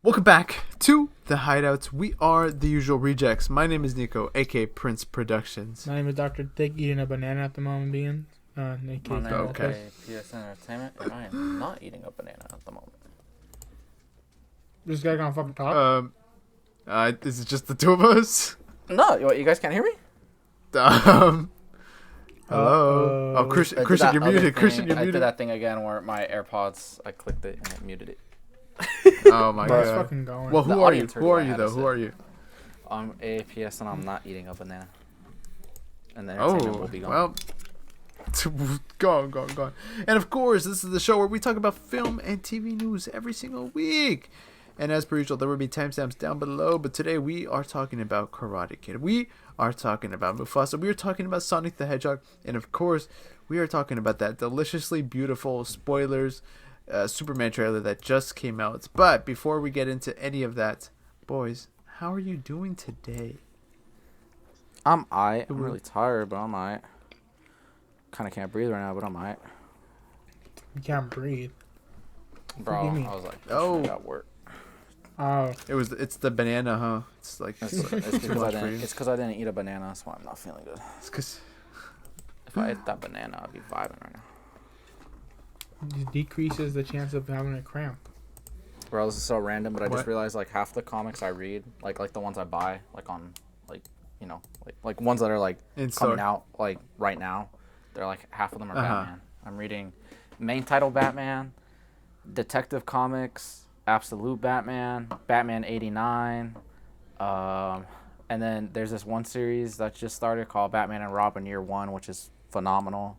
Welcome back to the Hideouts. We are the usual rejects. My name is Neco, aka Prince Productions. My name is Dr. Dick, eating a banana at the moment being. My name is PS Entertainment, and I am not eating a banana at the moment. This guy gonna fucking talk? Is it just the two of us? No, you guys can't hear me? Hello? Christian, you're muted. Christian, you're I muted. did that thing again where my AirPods, I clicked it and it muted it. Oh my Bro, it's god. fucking going. Well, The who are you? audience heard Who what are I you, had to though? Who say. are you? I'm APS and I'm not eating a banana. And the entertainment will be gone. Well, gone. And of course, this is the show where we talk about film and TV news every single week. And as per usual, there will be timestamps down below. But today we are talking about Karate Kid. We are talking about Mufasa. We are talking about Sonic the Hedgehog. And of course, we are talking about that deliciously beautiful spoilers Superman trailer that just came out. But before we get into any of that, boys, how are you doing today? I'm alright. I'm really tired, but I'm alright. Kind of can't breathe right now, but I'm alright. You can't breathe. Bro, What do you mean? I was like, Oh. I got work. Oh, It's the banana, huh? It's like It's too because much for you. I didn't eat a banana. That's why I'm not feeling good. It's 'cause If I ate that banana, I'd be vibing right now. it decreases the chance of having a cramp. Bro, this is so random, but I What? just realized like half the comics I read, like the ones I buy, like on, like, you know, like ones that are like In coming store. out like right now, they're like half of them are Uh-huh. Batman. I'm reading main title Batman, Detective Comics, Absolute Batman, Batman '89, and then there's this one series that just started called Batman and Robin Year One, which is phenomenal.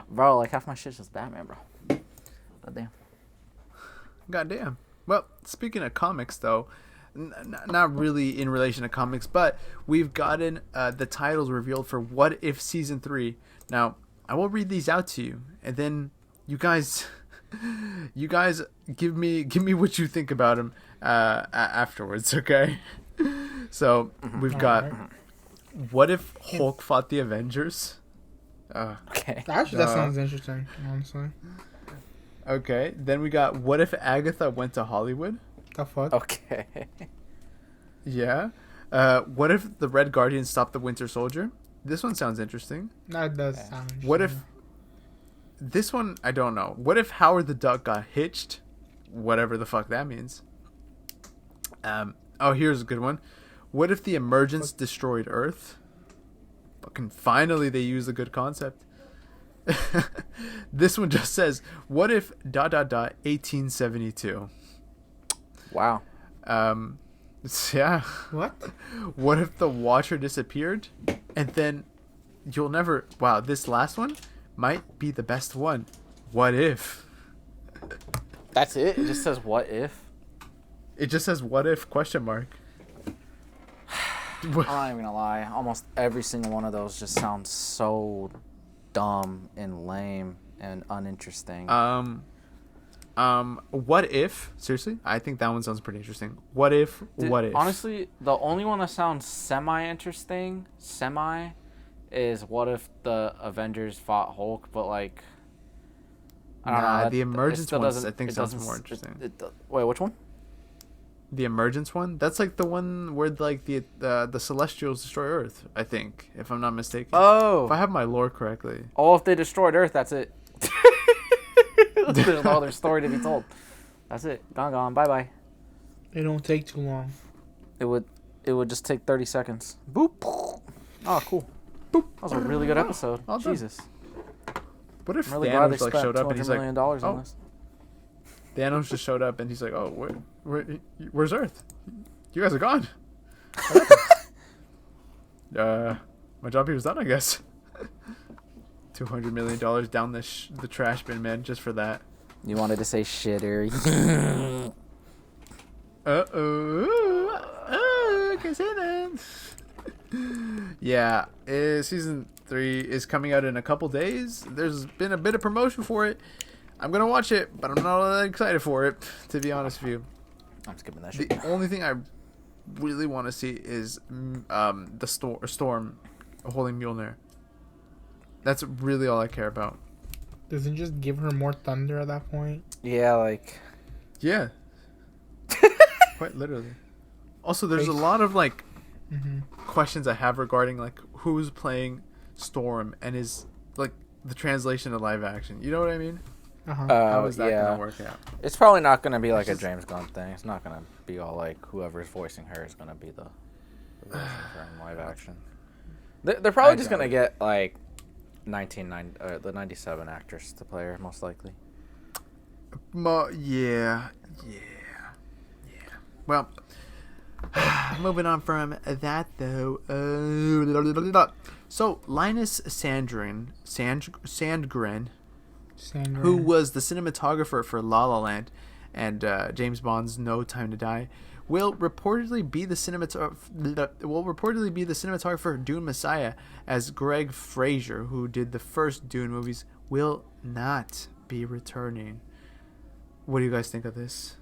Bro, like half my shit's just Batman, bro. God damn. Goddamn. Well, speaking of comics, though, not really in relation to comics, but we've gotten the titles revealed for What If Season 3. Now, I will read these out to you, and then you guys give me what you think about them afterwards, okay? So, we've got Alright. What If Hulk fought the Avengers? Okay. Actually, that sounds interesting, honestly. Okay, then we got What If Agatha went to Hollywood? The fuck? Okay. Yeah. What if the Red Guardian stopped the Winter Soldier? This one sounds interesting. That does sound interesting. What if... This one, I don't know. What if Howard the Duck got hitched? Whatever the fuck that means. Here's a good one. What if the Emergence destroyed Earth? Fucking finally they use a good concept. This one just says, what if ... 1872? Wow. Yeah. What? What if the Watcher disappeared? And then you'll never... Wow, this last one might be the best one. What if? That's it? It just says what if? It just says what if question mark. I'm not even gonna lie. Almost every single one of those just sounds so dumb and lame and uninteresting. What if? Seriously? I think that one sounds pretty interesting. What if? What if? Honestly, the only one that sounds semi-interesting, is what if the Avengers fought Hulk, but like... I don't know. The Emergence still one doesn't- I think it sounds doesn't- more interesting. Wait, which one? The Emergence one? That's like the one where like the Celestials destroy Earth, I think, if I'm not mistaken. Oh! If I have my lore correctly. Oh, if they destroyed Earth, that's it. There's no other story to be told. That's it. Gone. Bye. It don't take too long. It would just take 30 seconds. Boop. Oh, cool. Boop. That was a really good episode. All done. Jesus. What if I'm really glad they Thanos like spent showed up and he's $200 like, million on oh. this. Thanos just showed up and he's like, oh, where's Earth? You guys are gone. My job here was done, I guess. $200 million down the trash bin, man, just for that. You wanted to say shitter. Can't say that. Yeah, season 3 is coming out in a couple days. There's been a bit of promotion for it. I'm gonna watch it, but I'm not all that excited for it, to be honest with you. I'm skipping that shit. The only thing I really want to see is the Storm holding Mjolnir. That's really all I care about. Doesn't just give her more thunder at that point? Yeah, like... Yeah. Quite literally. Also, there's a lot of like questions I have regarding like who's playing Storm and is like the translation to live action. You know what I mean? How is that gonna work out? It's probably not gonna be like a James Gunn thing. It's not gonna be all like whoever's voicing her is gonna be the voicing her in live action. They're probably just gonna get like the 97 actress to play her most likely. Yeah. Well, moving on from that though. So Linus Sandgren, who was the cinematographer for La La Land and James Bond's No Time to Die, will reportedly be the cinematographer for Dune Messiah, as Greg Fraser, who did the first Dune movies, will not be returning. What do you guys think of this?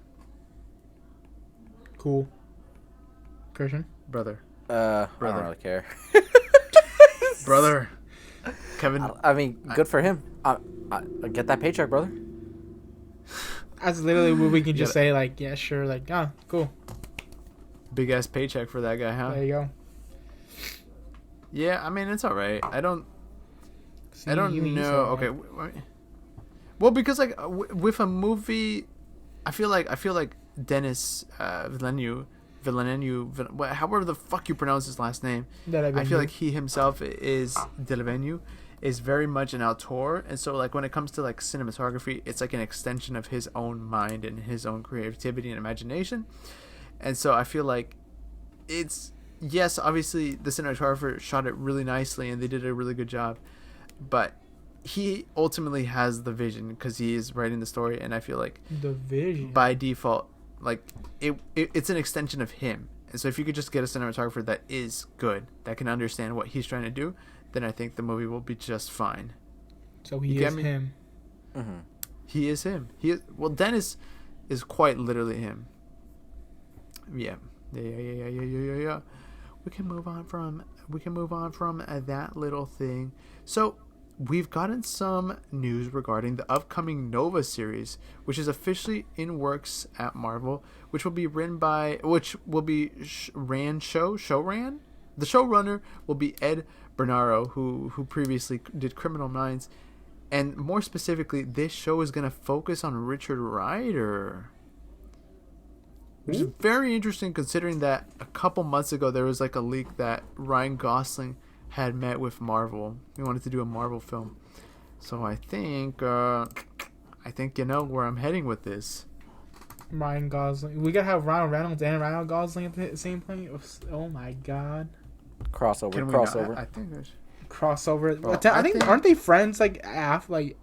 Cool. Christian? Brother. I don't really care. Brother. Kevin. I mean, good for him. I get that paycheck, brother. That's literally what we can just say, like, yeah, sure, like, cool. Big ass paycheck for that guy, huh? There you go. Yeah, I mean, it's all right. I don't know. Okay. Well, because like with a movie, I feel like Denis Villeneuve, however the fuck you pronounce his last name, I feel like he himself is Villeneuve, is very much an auteur, and so like when it comes to like cinematography, it's like an extension of his own mind and his own creativity and imagination, and so I feel like it's, yes, obviously the cinematographer shot it really nicely and they did a really good job, but he ultimately has the vision because he is writing the story, and I feel like the vision by default, like it's an extension of him. And so if you could just get a cinematographer that is good, that can understand what he's trying to do, then I think the movie will be just fine. So he is him. Mm-hmm. He is him. Well, Dennis is quite literally him. Yeah. We can move on from that little thing. So we've gotten some news regarding the upcoming Nova series, which is officially in works at Marvel, which will be showran. The showrunner will be Ed Bernaro, who previously did Criminal Minds, and more specifically, this show is going to focus on Richard Rider, which is very interesting considering that a couple months ago there was like a leak that Ryan Gosling had met with Marvel. He wanted to do a Marvel film. So I think you know where I'm heading with this. Ryan Gosling. We gotta have Ryan Reynolds and Ryan Gosling at the same point. Oh my god. Crossover. I think there's crossover. Well, I think aren't they friends? Like are they?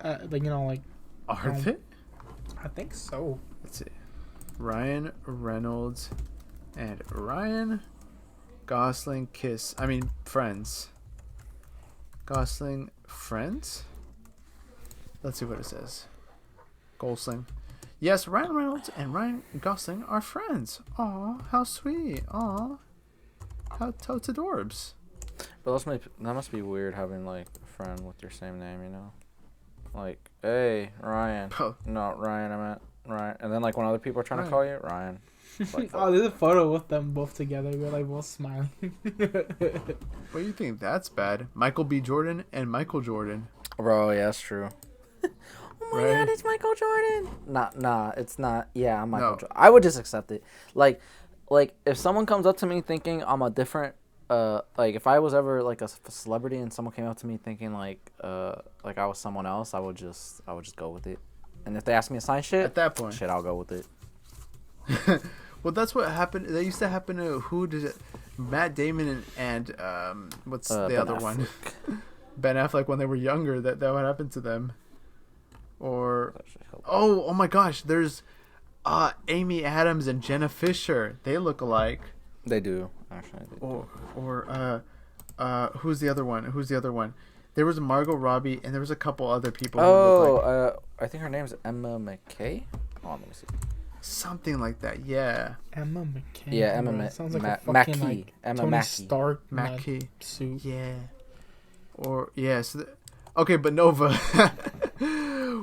I think so. Let's see. Ryan Reynolds and Ryan Gosling friends. Gosling friends? Let's see what it says. Gosling. Yes, Ryan Reynolds and Ryan Gosling are friends. Aw, how sweet. Aw. How totes adorbs. But that must be weird having like a friend with your same name, you know? Like, hey, Ryan. Oh. No, Ryan, I meant Ryan. And then like when other people are trying to call you, Ryan. Like, there's a photo with them both together. We're like both smiling. What do you think? That's bad. Michael B. Jordan and Michael Jordan. Bro, yeah, that's true. Oh my god, it's Michael Jordan. Nah, it's not. Yeah, I'm Michael Jordan. I would just accept it. Like if someone comes up to me thinking I'm a different, like if I was ever like a celebrity and someone came up to me thinking like I was someone else, I would just go with it. And if they ask me to sign shit, at that point, shit, I'll go with it. Well, that's what happened. That used to happen to Matt Damon and what's the Ben other Affleck. one? Ben Affleck when they were younger. That would happen to them. Or oh my gosh, there's Amy Adams and Jenna Fisher. They look alike. They do actually. Or who's the other one? There was Margot Robbie and there was a couple other people. I think her name's Emma McKay. Hold on, let me see. Something like that, yeah. Emma McKay. Yeah, Emma sounds like a fucking Mackie. like Emma Tony Mackie. Stark Mackie suit. Yeah. Or yeah. Okay, but Nova.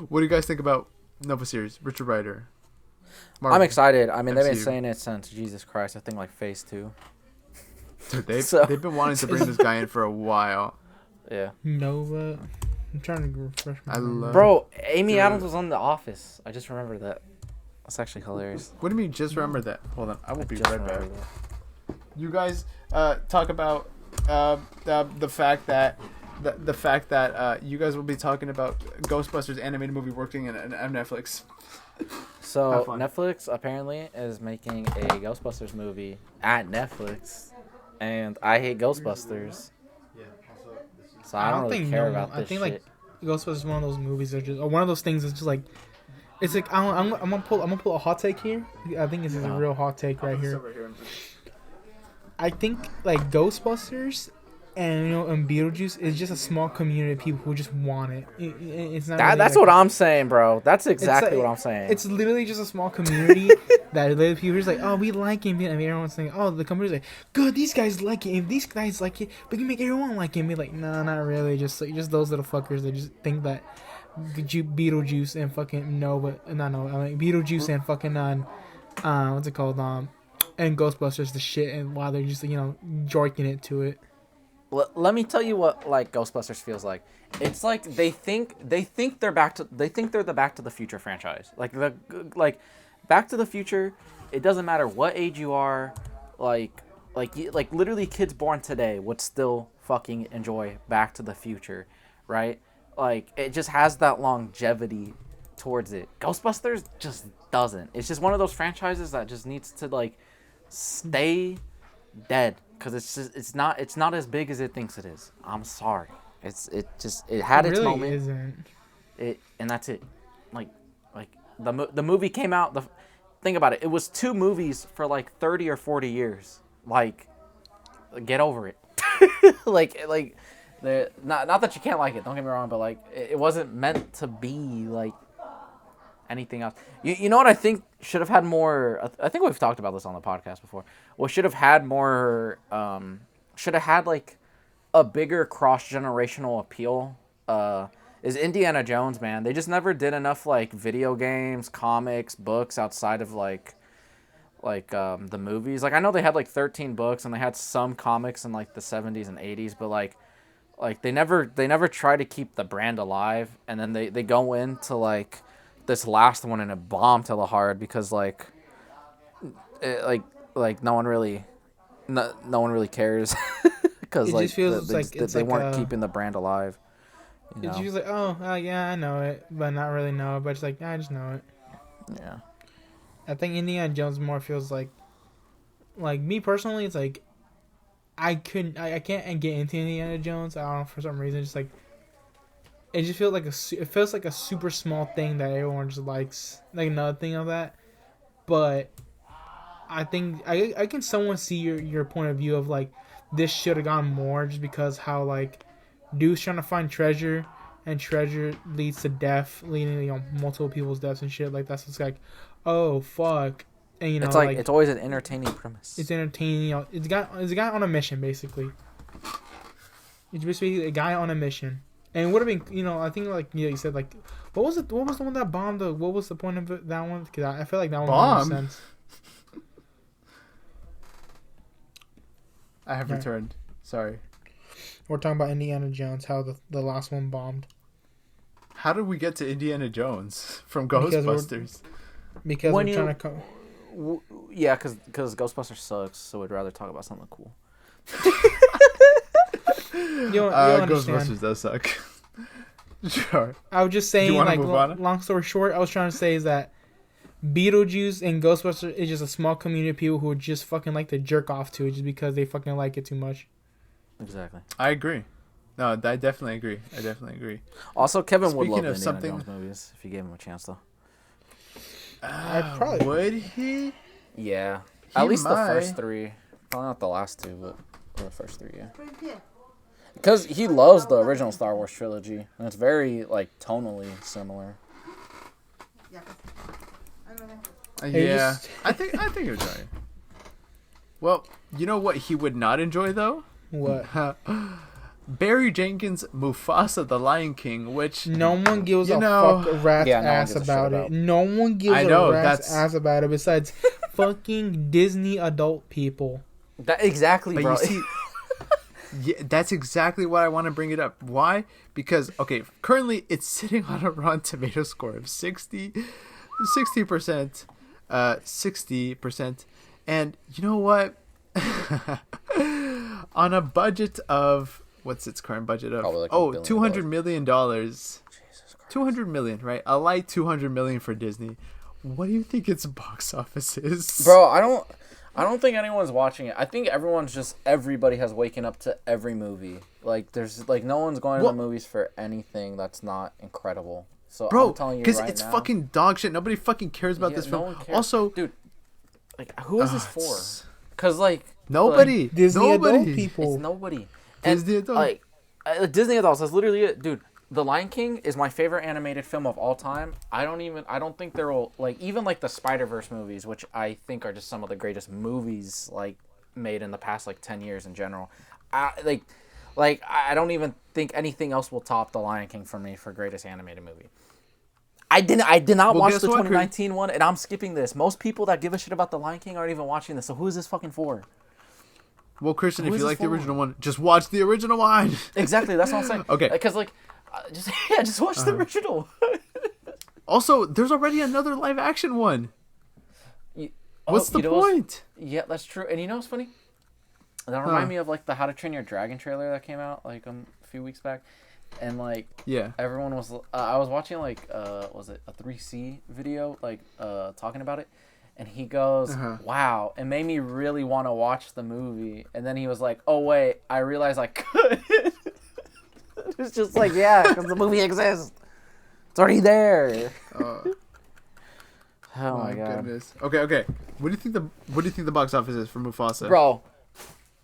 What do you guys think about Nova series? Richard Rider. Marvel. I'm excited. I mean, they've been MCU. saying it since Jesus Christ. I think like Phase 2. Dude, they've So- they've been wanting to bring this guy in for a while. Yeah. Nova. I'm trying to refresh my I memory. love- Bro, Amy Dude. Adams was on The Office. I just remembered that. That's actually hilarious. What do you mean? Just remember that. Hold on, I will I be just right back. remembered that. You guys talk about the fact that you guys will be talking about Ghostbusters animated movie working in Netflix. So Have fun. Netflix apparently is making a Ghostbusters movie at Netflix, and I hate Ghostbusters, so I don't really care about this I think shit. like Ghostbusters is one of those movies that just, or one of those things that's just like, it's like I'm gonna pull a hot take here. I think this is a real hot take right here. I think like Ghostbusters and and Beetlejuice is just a small community of people who just want it. It's not. Really That's like, what I'm saying, bro. That's exactly like- what I'm saying. It's literally just a small community that literally people are just like, oh, we like him, and everyone's saying, oh, the company's like, good, these guys like it, and these guys like it, but you make everyone like him. Be like, no, not really. Just those little fuckers that just think that Beetlejuice and fucking Beetlejuice and fucking what's it called and Ghostbusters the shit, and while they're just jorking it to it. Let me tell you what like Ghostbusters feels like. It's like they think they're the Back to the Future franchise. Like Back to the Future, it doesn't matter what age you are, like literally kids born today would still fucking enjoy Back to the Future, right? Like it just has that longevity towards it. Ghostbusters just doesn't. It's just one of those franchises that just needs to like stay dead because it's not as big as it thinks it is. I'm sorry. It had its really moment. Isn't. And that's it. Like the movie came out. Think about it. It was 2 movies for like 30 or 40 years. Like, get over it. Not that you can't like it. Don't get me wrong, but like it wasn't meant to be like anything else. You know what I think should have had more. I think we've talked about this on the podcast before. What should have had more. Should have had like a bigger cross-generational appeal is Indiana Jones, man. They just never did enough like video games, comics, books outside of like the movies. Like I know they had like 13 books and they had some comics in like the 70s and 80s, but like they never try to keep the brand alive, and then they go into like this last one and it bombed hella hard because like no one really cares because It like just feels like it's they like weren't keeping the brand alive. You It's know? just like, yeah, I know it, but not really know it, but it's like, I just know it. Yeah. I think Indiana Jones more feels like me personally, it's like, I can't get into Indiana Jones. I don't know, for some reason, just like, it just feels like it feels like a super small thing that everyone just likes, like another thing of that. But I think I can somewhat see your point of view of like this should have gone more, just because how like dude's trying to find treasure, and treasure leads to death, leading multiple people's deaths and shit like that's just like, oh fuck, and It's like it's always an entertaining premise. it's entertaining. It's a guy on a mission basically. It's basically a guy on a mission. And it would have been, I think like you said, like what was the one that bombed? What was the point of that one? Because I feel like that one Bomb? made sense. I have Yeah. returned. Sorry. We're talking about Indiana Jones, how the last one bombed. How did we get to Indiana Jones from Because Ghostbusters? Because When we're you- trying to come. Yeah, because Ghostbusters sucks, so we'd rather talk about something cool. You understand. Ghostbusters does suck. Sure. I was just saying, You wanna like, move on? long story short, I was trying to say is that Beetlejuice and Ghostbusters is just a small community of people who just fucking like to jerk off to it just because they fucking like it too much. Exactly. I agree. No, I definitely agree. Also, Kevin would Speaking love of the Indiana something- Jones movies if you gave him a chance, though. I probably- would he? Yeah. He At least the might. first 3. Probably not the last 2, but the first 3, yeah. Because he loves the original Star Wars trilogy, and it's very, like, tonally similar. Hey, Yeah, just- I think he would try. Well, you know what he would not enjoy though? What? Barry Jenkins' Mufasa, the Lion King, which No one gives You a know- fuck rat's Yeah, no one ass gives a shit about it. about. No one gives I a know, rat's that's- ass about it besides fucking Disney adult people. That exactly, But bro. you see, yeah, that's exactly what I want to bring it up. Why? Because okay, currently it's sitting on a Rotten Tomato score of 60%, 60%, and you know what? On a budget of what's its current budget of? Probably like $1 billion. $200 million. Jesus Christ. 200 million, right? A light 200 million for Disney. What do you think its box office is? Bro, I don't think anyone's watching it. I think everybody has waken up to every movie. Like there's like no one's going to the movies for anything that's not incredible. So Bro, I'm telling you because right it's now, fucking dog shit. Nobody fucking cares about yeah, this no film. one cares. Also, dude, like who is this for? it's- Cuz like Nobody. Disney nobody. adult people. it's nobody. And Disney adult. like Disney adults, that's literally it, dude. The Lion King is my favorite animated film of all time. I don't think there will like even like the Spider-Verse movies, which I think are just some of the greatest movies like made in the past like 10 years in general. I don't even think anything else will top The Lion King for me for greatest animated movie. I did not Well, watch guess the what, 2019 one, and I'm skipping this. Most people that give a shit about The Lion King aren't even watching this. So who is this fucking for? Well, Christian, Who if is you this like the for? original one, just watch the original one. Exactly, that's what I'm saying. Okay. Because just watch the original. Also, there's already another live action one. What's the you know what's- point? Yeah, that's true. And you know what's funny? That remind me of like the How to Train Your Dragon trailer that came out like a few weeks back, and like Yeah. everyone was I was watching like was it a 3C video like talking about it, and he goes, wow, it made me really want to watch the movie, and then he was like, oh wait, I realized I could. It's just like, yeah, because the movie exists, it's already there. Oh my god, goodness. Okay. What do you think the box office is for Mufasa? bro.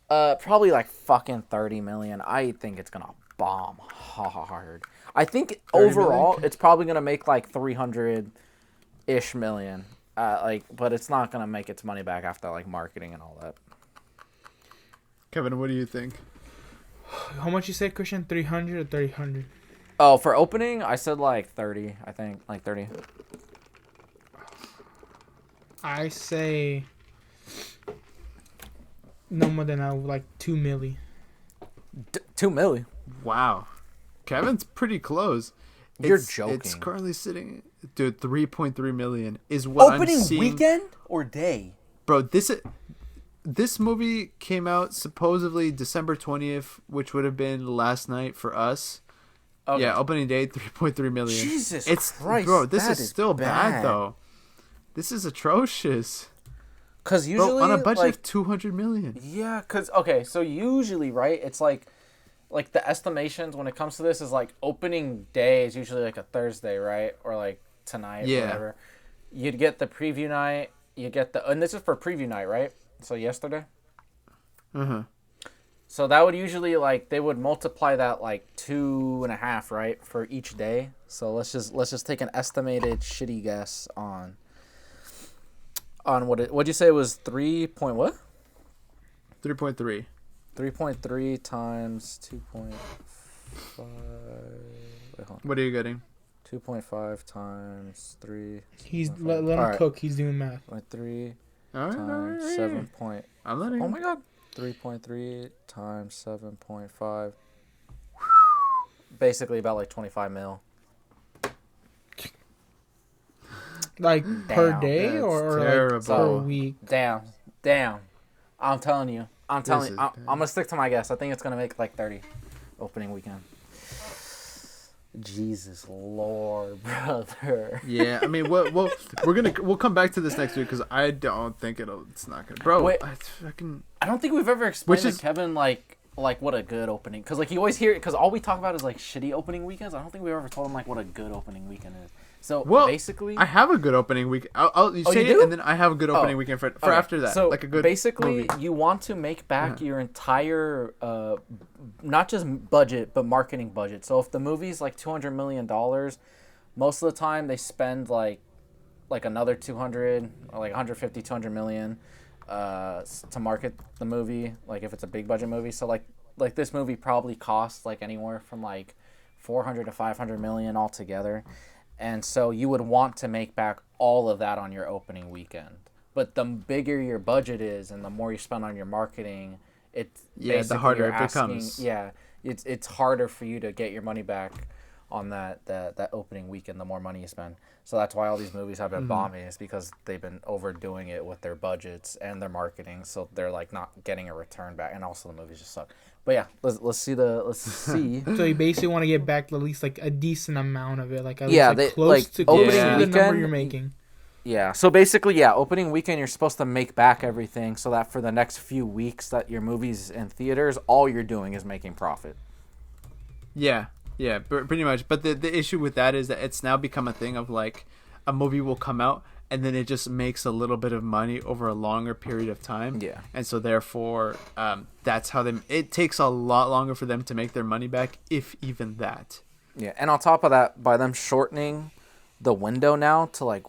Probably like fucking 30 million. I think it's gonna bomb hard. I think 30 overall million? it's probably gonna make like 300-ish million. But it's not gonna make its money back after like marketing and all that. Kevin, what do you think? How much you said, Christian? 300 or 300? Oh, for opening, I said like 30. I think like 30. I say no more than like 2 milli. 2 million. Wow. Kevin's pretty close. You're It's joking. currently sitting, dude. 3.3 million is what I'm seeing. weekend or day? Bro, this movie came out supposedly December 20th, which would have been last night for us. Okay. Yeah, opening day 3.3 million. Jesus it's Christ, bro. This that is is still bad bad. though. This is atrocious. Because Bro, usually on a budget like, of 200 million. yeah, because okay, so usually right, it's like the estimations when it comes to this is like opening day is usually like a Thursday, right, or like tonight, Yeah. or whatever. You'd get the preview night. You get and this is for preview night, right? So yesterday. Uh-huh. So that would usually like they would multiply that like 2.5, right, for each day. So let's just take an estimated shitty guess on what'd you say it was 3 point what? 3.3. 3.3 times 2.5. Wait, hold on. What are you getting? 2.5 times 3. Let him Alright. cook. He's doing math. 3 All right. times 7 point. I'm letting Oh him. my god. 3.3 times 7.5. Basically about like 25 mil. Like per Damn, day that's or like terrible. per week? Damn. I'm telling you. I'm This is bad. going to stick to my guess. I think it's going to make like 30 opening weekend. Jesus Lord, brother. Yeah, I mean, we'll come back to this next week because I don't think it's not gonna. Bro, Wait. I I don't think we've ever explained Which to is- Kevin like what a good opening, because like you always hear, because all we talk about is like shitty opening weekends. I don't think we ever told him like what a good opening weekend is. So Well, basically, I have a good opening week. I'll you Oh, say you it, do? and then I have a good opening weekend for okay. after that. So like a good basically, movie. you want to make back your entire not just budget but marketing budget. So if the movie's like $200 million, most of the time they spend like another 200 or like 150, 200 million to market the movie. Like if it's a big budget movie, so like like this movie probably costs like anywhere from like 400 to 500 million altogether, and so you would want to make back all of that on your opening weekend. But the bigger your budget is and the more you spend on your marketing, it's the harder it becomes. Yeah, it's harder for you to get your money back on that opening weekend the more money you spend. So that's why all these movies have been bombing, is because they've been overdoing it with their budgets and their marketing, so they're like not getting a return back, and also the movies just suck. But yeah, let's see. So you basically want to get back at least like a decent amount of it, like at Yeah, least they- like close like, to opening close to the number weekend- you're making. Yeah, so basically, yeah, opening weekend you're supposed to make back everything so that for the next few weeks that your movie's in theaters, all you're doing is making profit. Yeah, pretty much. But the issue with that is that it's now become a thing of like a movie will come out and then it just makes a little bit of money over a longer period of time. Yeah. And so therefore, that's how it takes a lot longer for them to make their money back, if even that. Yeah, and on top of that, by them shortening the window now to like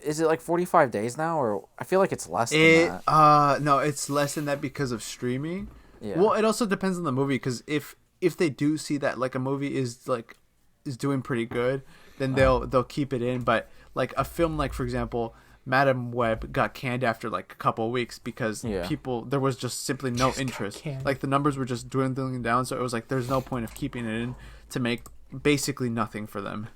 is it like 45 days now, or I feel like it's less than that. No, it's less than that because of streaming. Yeah. Well, it also depends on the movie, because if they do see that like a movie is doing pretty good, then they'll keep it in. But like a film, like for example, Madam Web got canned after like a couple of weeks because there was just simply no interest. Like the numbers were just dwindling down, so it was like there's no point of keeping it in to make basically nothing for them.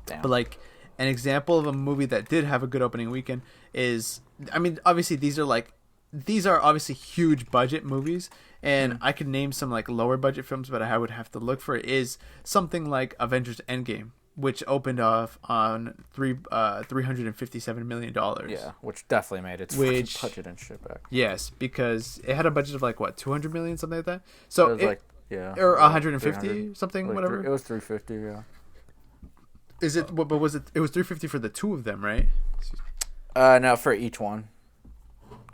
Damn. But like an example of a movie that did have a good opening weekend is, I mean, obviously these are obviously huge budget movies, and I could name some like lower budget films, but I would have to look for it, is something like Avengers Endgame, which opened off on $357 million. Yeah, which definitely made its budget and shit back. Yes, because it had a budget of like what, 200 million, something like that. So it was like or 150 something, like whatever. It was 350, yeah. Is it? But was it? It was 350 for the two of them, right? No, for each one.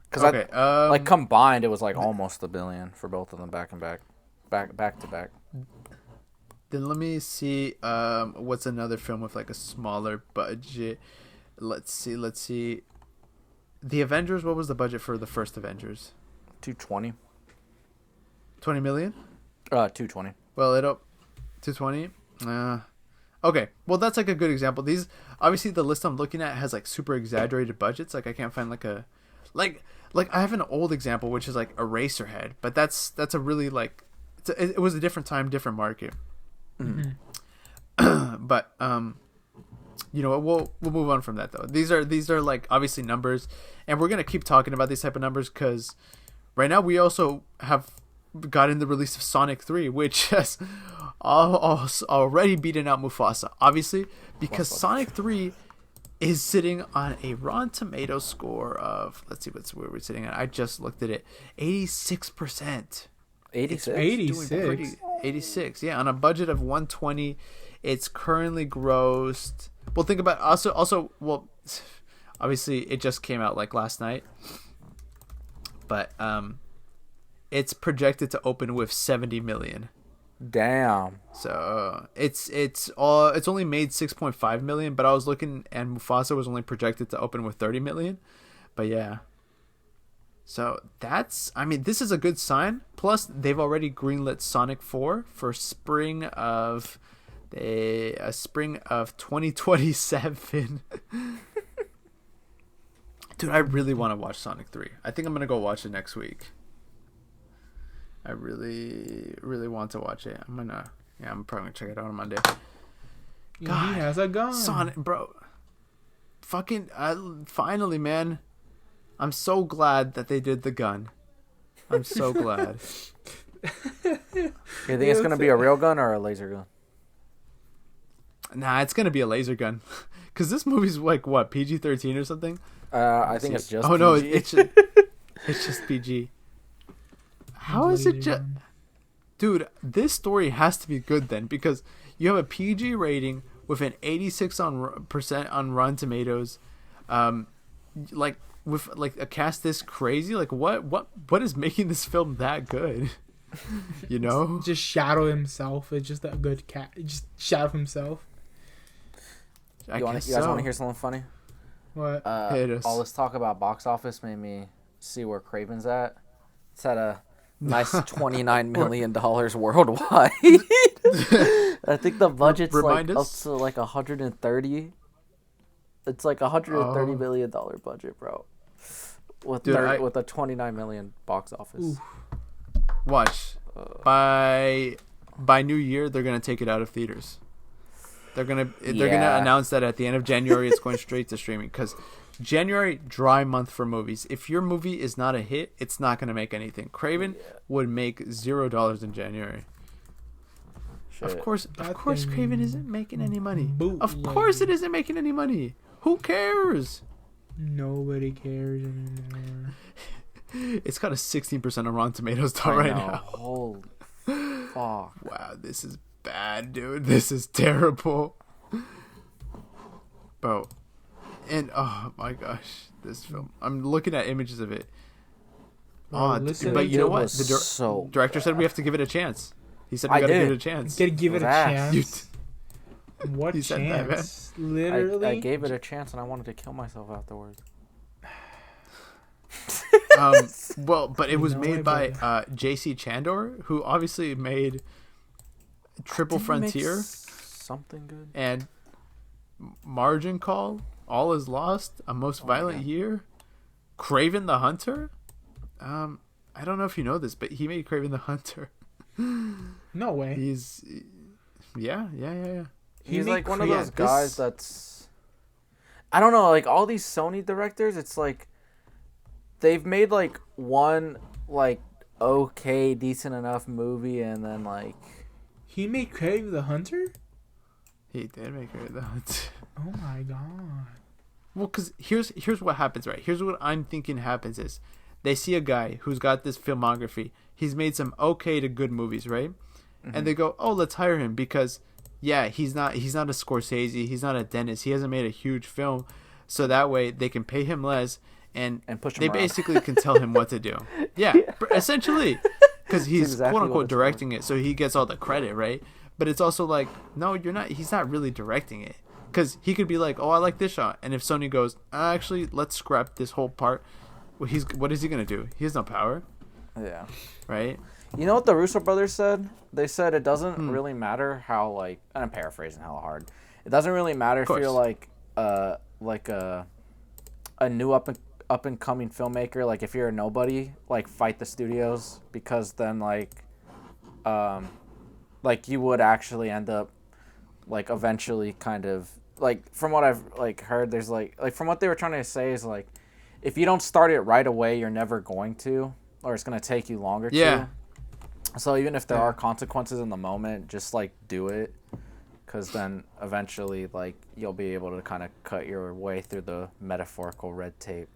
Because like combined, it was like almost $1 billion for both of them back to back. Then let me see. What's another film with like a smaller budget? Let's see. The Avengers. What was the budget for the first Avengers? 220. 20 million. 220. Well, 220. Okay, well that's like a good example. These obviously the list I'm looking at has like super exaggerated budgets. Like I can't find like a like I have an old example which is like Eraserhead, but that's a really like it was a different time, different market. Mm-hmm. But you know what, we'll move on from that though. These are like obviously numbers, and we're gonna keep talking about these type of numbers because right now we also have gotten the release of Sonic 3, which has already beaten out Mufasa, obviously, because Sonic 3 is sitting on a Rotten Tomatoes score of, let's see where we're sitting at. I just looked at it, 86%. 86. 86. Yeah, on a budget of 120, it's currently grossed. Well, think about also. Well, obviously, it just came out like last night, but it's projected to open with 70 million. Damn. So it's only made 6.5 million, but I was looking and Mufasa was only projected to open with 30 million. But yeah. So this is a good sign. Plus they've already greenlit Sonic 4 for spring of 2027. Dude, I really want to watch Sonic 3. I think I'm going to go watch it next week. I really, really want to watch it. I'm probably gonna check it out on Monday. God, he has a gun. Sonic, bro. Fucking, finally, man. I'm so glad that they did the gun. I'm so glad. You think it's gonna be a real gun or a laser gun? Nah, it's gonna be a laser gun. Cause this movie's like what, PG-13 or something? I think it's just. Oh PG. no, it's just PG. How is it just... Dude, this story has to be good then, because you have a PG rating with an 86% on Rotten Tomatoes, like with like a cast this crazy. Like what is making this film that good? You know, just Shadow himself. It's just a good cat. Just Shadow himself. You guys want to hear something funny? What? Hit us. All this talk about box office made me see where Kraven's at. It's at a Nice $29 million worldwide. I think the budget's Remind like up us? to like 130. It's like $130 million budget, bro. With Dude, with a 29 million box office. Ooh. Watch. By New Year, they're gonna take it out of theaters. They're gonna announce that at the end of January, it's going straight to streaming. Because January, dry month for movies. If your movie is not a hit, it's not gonna make anything. Kraven would make $0 in January. Shit. Of course, Kraven isn't making any money. Bootleg. Of course, it isn't making any money. Who cares? Nobody cares anymore. It's got a 16% on Rotten Tomatoes right now. Holy fuck. Wow, this is bad, dude. This is terrible. Bro. And, oh my gosh, this film. I'm looking at images of it. Bro, Oh, listen, but you know it what? was The so director said we have to give it a chance. He said we gotta give it a chance. Gotta give it a Ass. chance. What You said that, man. chance? Literally. I gave it a chance and I wanted to kill myself afterwards. Well, but it was No made way, by brother. J.C. Chandor, who obviously made Triple Didn't it make Frontier something good. and Margin Call, All Is Lost, A Most Oh my Violent God. Year, Kraven the Hunter. I don't know if you know this, but he made Kraven the Hunter. No way. He's, yeah. He's made like one of Kraven. those guys that's, I don't know, like all these Sony directors, it's like they've made like one like okay, decent enough movie, and then like He made Kraven the Hunter? He did make Kraven the Hunter. Oh my god. Well, because here's what happens, right? Here's what I'm thinking happens is they see a guy who's got this filmography. He's made some okay to good movies, right? Mm-hmm. And they go, oh, let's hire him because, yeah, he's not a Scorsese. He's not a Dennis. He hasn't made a huge film. So that way they can pay him less and push him they around. basically can tell him what to do. Yeah, essentially. Because he's exactly what quote-unquote it's for. directing it, so he gets all the credit, right? But it's also like, no, you're not. He's not really directing it. Because he could be like, oh, I like this shot. And if Sony goes, actually, let's scrap this whole part. Well, what is he going to do? He has no power, yeah. right? You know what the Russo brothers said? They said it doesn't really matter how like, and I'm paraphrasing hella hard. It doesn't really matter if course. you're like a new up and coming filmmaker. Like if you're a nobody, like fight the studios because then like you would actually end up like eventually kind of like from what I've like heard. There's like from what they were trying to say is like if you don't start it right away, you're never going to, or it's gonna take you longer Yeah. to. So even if there are consequences in the moment, just like do it, because then eventually like you'll be able to kind of cut your way through the metaphorical red tape.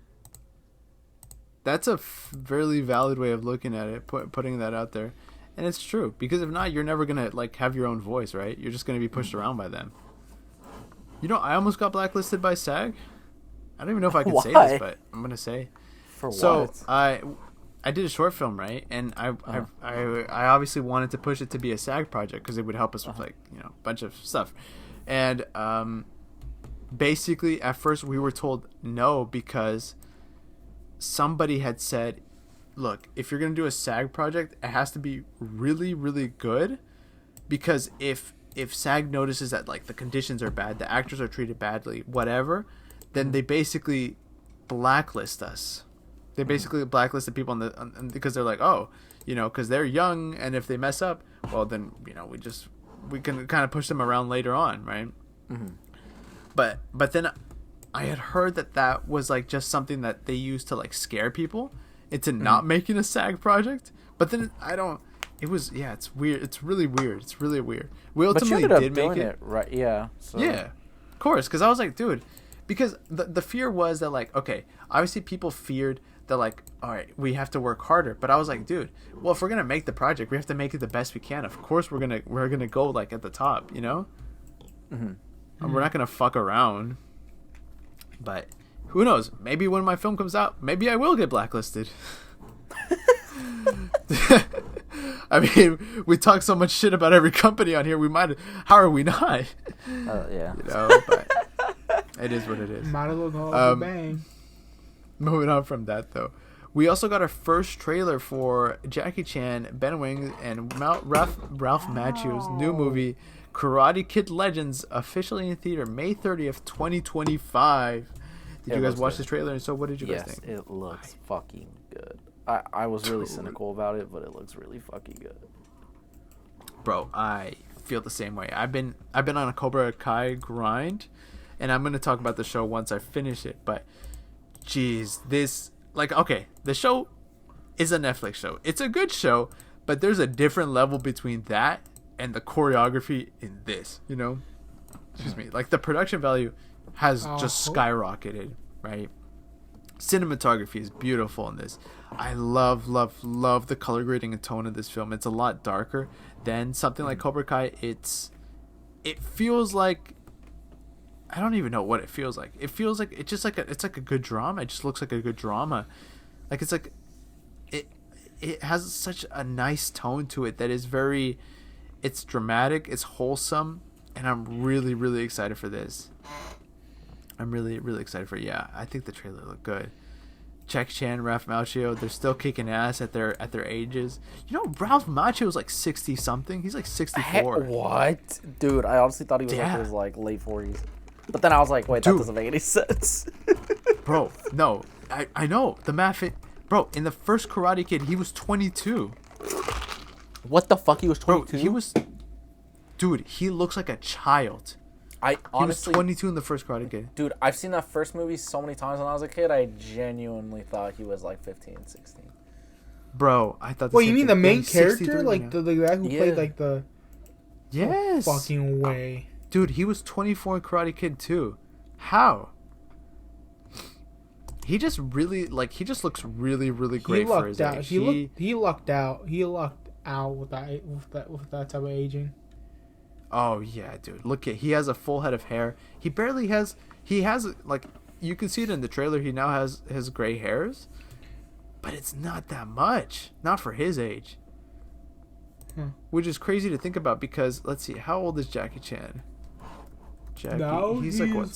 That's a fairly valid way of looking at it, putting that out there. And it's true. Because if not, you're never going to like have your own voice, right? You're just going to be pushed around by them. You know, I almost got blacklisted by SAG. I don't even know if I can say Why? this, but I'm going to say. For So what? I did a short film, right? And I obviously wanted to push it to be a SAG project because it would help us with like, you know, a bunch of stuff. And basically at first we were told no because somebody had said, look, if you're going to do a SAG project, it has to be really, really good, because if SAG notices that like the conditions are bad, the actors are treated badly, whatever, then they basically blacklist us. They basically blacklist the people because they're like, oh, you know, because they're young, and if they mess up, well, then, you know, we can kind of push them around later on, right? Mm-hmm. But then I had heard that was like just something that they used to like scare people into not making a SAG project. But then it's weird. It's really weird. It's really weird. We But you ultimately ended up did doing make it, right? Yeah. So. Yeah, of course. Because I was like, dude, because the fear was that like, okay, obviously people feared that like, all right, we have to work harder. But I was like, dude, well, if we're gonna make the project, we have to make it the best we can. Of course, we're gonna go like at the top, you know. And we're not gonna fuck around. But who knows? Maybe when my film comes out, maybe I will get blacklisted. I mean, we talk so much shit about every company on here. We might. How are we not? Yeah. You know, but it is what it is. Might as well go off the bang. Moving on from that, though, We also got our first trailer for Jackie Chan, Ben Wing, and Ralph Macchio's new movie, Karate Kid Legends, officially in theater May 30th, 2025. Did you guys watch this trailer? And so what did you guys think? Yes, it looks fucking good. I was really cynical about it, but it looks really fucking good. Bro, I feel the same way. I've been on a Cobra Kai grind, and I'm gonna talk about the show once I finish it. But, jeez, the show is a Netflix show. It's a good show, but there's a different level between that and the choreography in this. You know, excuse me. Like the production value has just skyrocketed, right? Cinematography is beautiful in this. I love the color grading and tone of this film. It's a lot darker than something like Cobra Kai. It feels like, I don't even know what it feels like. It feels like it's like a good drama. It just looks like a good drama. Like it has such a nice tone to it that is very, it's dramatic, it's wholesome, and I'm really, really excited for this. I'm really, really excited for it. Yeah, I think the trailer looked good. Jackie Chan, Ralph Macchio, they're still kicking ass at their ages. You know, Ralph Macchio is like 60 something. He's like 64. What? Dude, I honestly thought he was like in his like late 40s. But then I was like, wait, that doesn't make any sense. Bro, no. I know. The math bro, in the first Karate Kid, he was 22. What the fuck? He was 22? Bro, dude, he looks like a child. I honestly, he was 22 in the first Karate Kid. Dude, I've seen that first movie so many times when I was a kid. I genuinely thought he was like 15, 16. Bro, I thought. Well, you mean the main character, like the guy who played like the? Yes. No fucking way. Dude, he was 24 in Karate Kid too. How? He just really he just looks really, really great for his age. He lucked out. He lucked out with that type of aging. Oh yeah, dude. He has a full head of hair. He has like, you can see it in the trailer, he now has his gray hairs. But it's not that much. Not for his age. Which is crazy to think about because, let's see, how old is Jackie Chan? He's like what?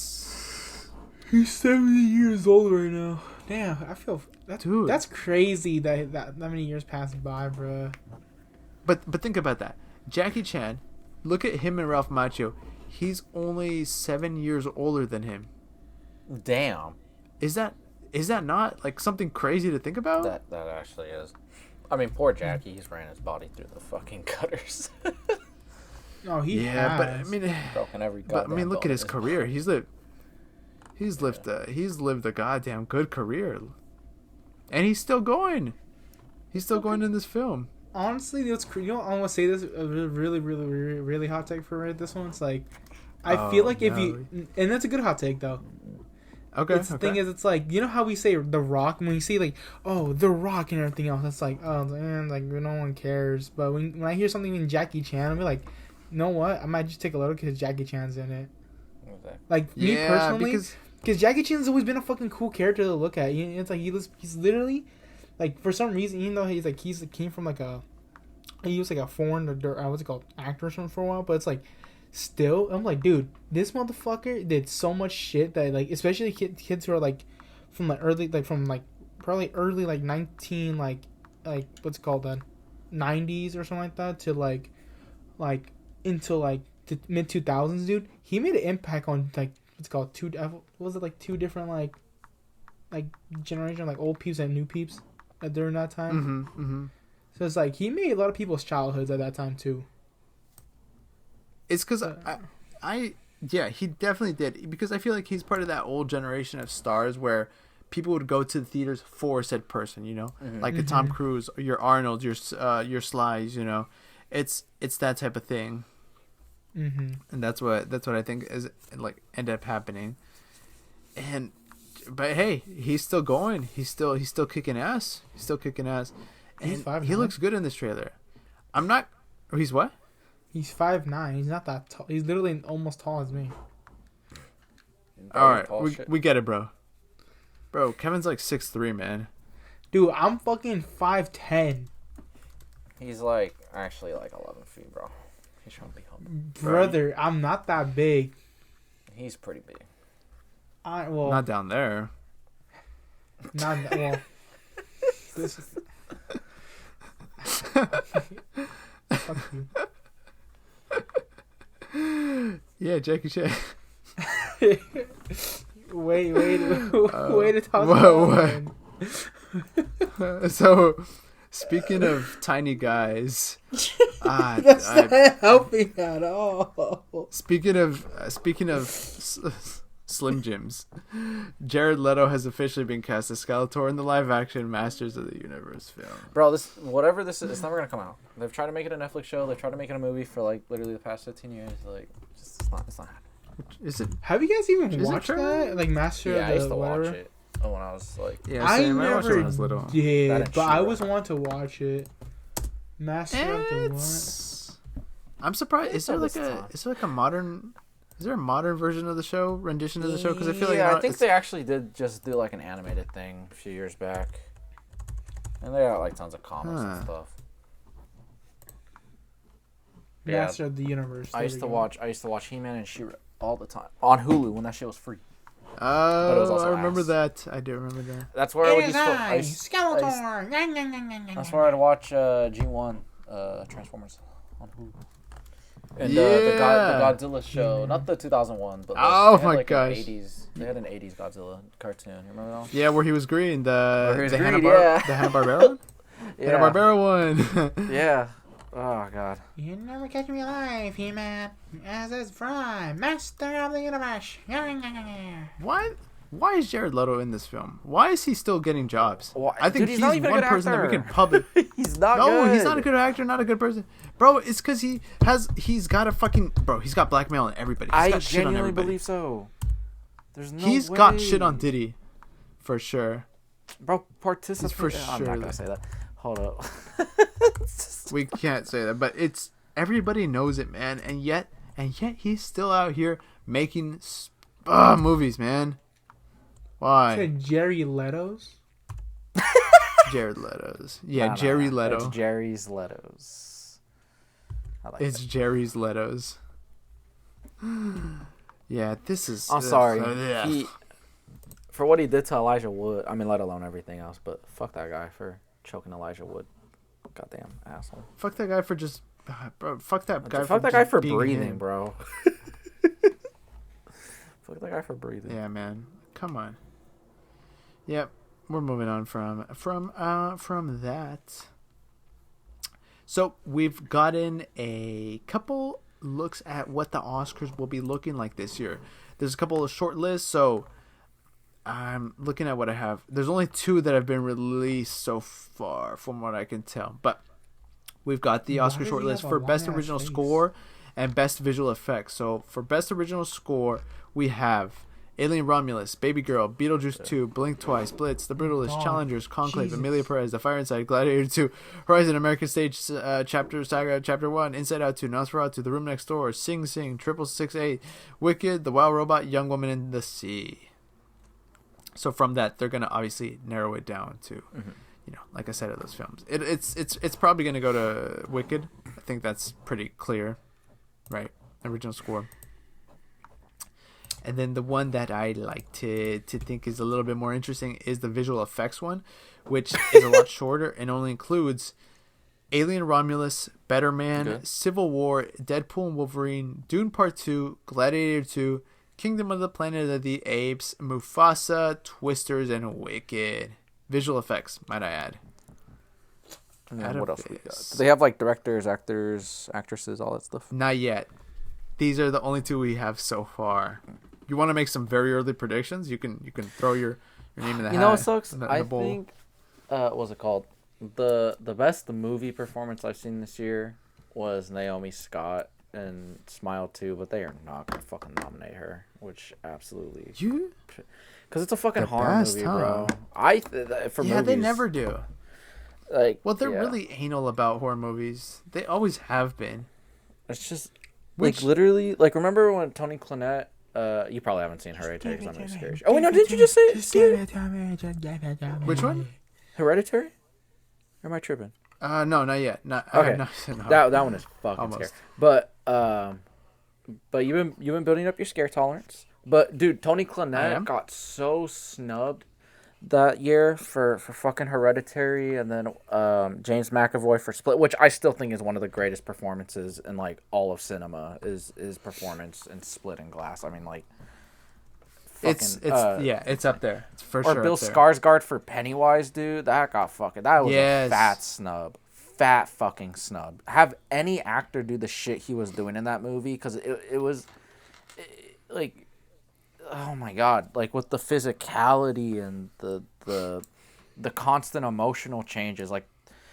He's 70 years old right now. Damn, I feel that's crazy that many years passed by, bro. But think about that. Jackie Chan, look at him and Ralph Macchio. He's only 7 years older than him. Damn. Is that not like something crazy to think about? That actually is. I mean, poor Jackie. He's ran his body through the fucking gutters. Oh, he has. But I mean, broken every look at his career. He's lived a goddamn good career, and he's still going. He's still going in this film. Honestly, I'm gonna say this a really, really, really, really hot take for this one. It's like, I feel like and that's a good hot take though. Okay. The thing is, it's like, you know how we say The Rock, when we say like, oh, The Rock and everything else, it's like, oh man, like no one cares. But when I hear something in Jackie Chan, I'm like, you know what? I might just take a look because Jackie Chan's in it. Okay. Like me personally, because Jackie Chan's always been a fucking cool character to look at. It's like he's literally, like, for some reason, even though he came from like he was like a foreign what's it called, actor or something for a while, but it's like, still, I'm like, dude, this motherfucker did so much shit that, like, especially kids who are like from the early, like from like probably early like 19 like what's it called then, 90s or something like that to like into like the mid 2000s, dude. He made an impact on like what's it called two different like generation, like old peeps and new peeps during that time. Mm-hmm. So it's like he made a lot of people's childhoods at that time too. It's because he definitely did, because I feel like he's part of that old generation of stars where people would go to the theaters for said person, you know, like a Tom Cruise, or your Arnold, your Slies, you know, it's that type of thing, and that's what I think is like ended up happening, but hey, he's still going, he's still kicking ass, and he looks good in this trailer. He's what? He's 5'9". He's not that tall. He's literally almost tall as me. All right, we get it, bro. Bro, Kevin's like 6'3", man. Dude, I'm fucking 5'10". He's like actually like 11 feet, bro. He's trying to be humble. Brother, I'm not that big. He's pretty big. Not down there. Well. This is... Fuck you. Yeah, Jackie Chan. Way to toss what? that. So, speaking of tiny guys, That's not helping at all. speaking of Slim Jims, Jared Leto has officially been cast as Skeletor in the live-action Masters of the Universe film. Bro, whatever this is, it's never gonna come out. They've tried to make it a Netflix show. They've tried to make it a movie for like literally the past 15 years. Like, it's not happening. Is it? Have you guys even Is it watched true? that? Like Master Yeah, of I the used to whatever? watch it when I was like, Yeah, I same. I watched it when I never was little. That did, and but I She-Ra. always want to watch it. Master of the what? It's- I'm surprised. Is there all like this time. a modern? Is there a modern version of the show, rendition of the show? Because I feel like I not- think it's- they actually did just do like an animated thing a few years back, and they got like tons of comics and Huh. stuff. Yeah. Master of the Universe. I there used we to go. watch He-Man and She-Ra all the time on Hulu when that shit was free. it was Oh, also I remember ass. that. I do remember that. That's where I would just Skeletor. that's where I'd watch G1 Transformers on Hulu. And the Yeah. Godzilla show, not the 2001, but Oh they had, my like, an gosh. 80s. They had an 80s Godzilla cartoon. You remember that one? Yeah, where he was green. Where he was the green, yeah. the Hanna-Barbera one. Yeah. Hanna-Barbera one. Yeah. Oh god. You never catch me alive, He-Man. As is Fry, Master of the Universe. What? Why is Jared Leto in this film? Why is he still getting jobs? Why- I think Dude, he's not even a one good person that we actor. can public. He's not No, good. he's not a good actor, not a good person, bro. It's because he's got a fucking bro. He's got blackmail on everybody. He's I got shit on genuinely everybody. believe so. There's no He's way. got shit on Diddy, for sure. Bro, participate. for I'm sure not that- gonna say that. Hold up. We can't say that, but it's everybody knows it, man. And yet he's still out here making movies, man. Why? Said Jerry Leto's. Jared Leto's. Yeah, Nah, Jerry nah, Leto. It's Jerry's Leto's. I like It's that. Jerry's Leto's. Yeah, this is. I'm sorry. yeah. He, for what he did to Elijah Wood, I mean, let alone everything else, but fuck that guy for choking Elijah Wood. Goddamn asshole. Fuck that guy for just. Bro, fuck that guy. Fuck that guy just for being breathing, him. bro. Fuck that guy for breathing. Yeah, man. Come on. Yep, we're moving on from that. So we've gotten a couple looks at what the Oscars will be looking like this year. There's a couple of short lists, so I'm looking at what I have. There's only 2 that have been released so far, from what I can tell. But we've got the Why Oscar does he short list have a for Best long-ass Original face? Score and Best Visual Effects. So for Best Original Score, we have Alien Romulus, Baby Girl, Beetlejuice 2, Blink Twice, Blitz, The Brutalist, God. Challengers, Conclave, Jesus. Amelia Perez, The Fire Inside, Gladiator 2, Horizon, American Stage Chapter Saga, Chapter 1, Inside Out 2, Nosferatu, The Room Next Door, Sing Sing, 666, Wicked, The Wild Robot, Young Woman in the Sea. So from that, they're going to obviously narrow it down to, you know, like I said, of those films. It's probably going to go to Wicked. I think that's pretty clear, right? Original score. And then the one that I like to think is a little bit more interesting is the visual effects one, which is a lot shorter and only includes Alien Romulus, Better Man, Okay. Civil War, Deadpool and Wolverine, Dune Part 2, Gladiator 2, Kingdom of the Planet of the Apes, Mufasa, Twisters, and Wicked. Visual effects, might I add. And Out then what of else we got? this. Do they have like directors, actors, actresses, all that stuff? Not yet. These are the only 2 we have so far. You want to make some very early predictions? You can throw your name in the hat. You know what sucks? in the I bowl. think what's it called? The best movie performance I've seen this year was Naomi Scott in Smile 2, but they are not gonna fucking nominate her, which absolutely You? because it's a fucking The horror best, movie, huh? bro. For Yeah, movies, they never do. like. Well, they're yeah. really anal about horror movies. They always have been. It's just Which- like literally like remember when Toni Collette. You probably haven't seen Hereditary because I'm really scared. Oh wait, no, didn't you just say it? Which one? Hereditary? Or am I tripping? No, not yet. Not Okay. no. That one is fucking Almost. scary. But you've been building up your scare tolerance. But dude, Toni I Collette am. got so snubbed that year for fucking Hereditary, and then James McAvoy for Split, which I still think is one of the greatest performances in like all of cinema. Is performance in Split and Glass. I mean, like, fucking, it's up there. It's for or sure. Bill up there. Skarsgård for Pennywise, dude. That was a fat snub. Fat fucking snub. Have any actor do the shit he was doing in that movie, because it was like, oh my god, like with the physicality and the constant emotional changes. Like,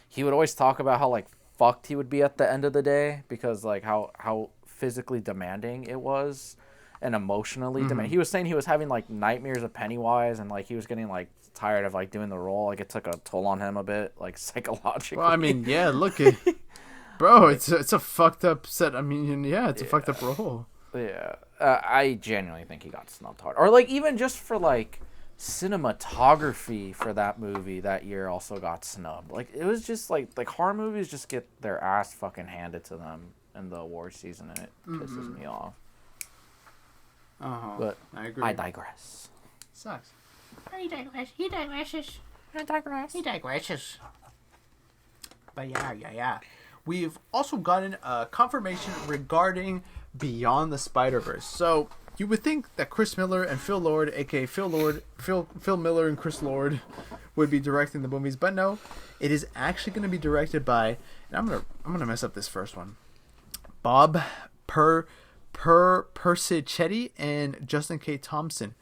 he would always talk about how like fucked he would be at the end of the day, because like how physically demanding it was, and emotionally demanding. He was saying he was having like nightmares of Pennywise, and like he was getting like tired of like doing the role. Like, it took a toll on him a bit, like psychologically. Well, I mean, yeah, look at bro, it's a fucked up set. I mean, yeah, it's a fucked up role. Yeah, I genuinely think he got snubbed hard. Or like even just for like cinematography for that movie that year also got snubbed. Like, it was just like horror movies just get their ass fucking handed to them in the award season, and it pisses me off. But I agree. I digress. Sucks. He digresses. He digresses. But yeah. We've also gotten confirmation regarding Beyond the Spider-Verse. So you would think that Chris Miller and Phil Lord, aka Phil Miller and Chris Lord, would be directing the movies, but no, it is actually going to be directed by, and I'm gonna mess up this first one, Bob Persichetti and Justin K. Thompson,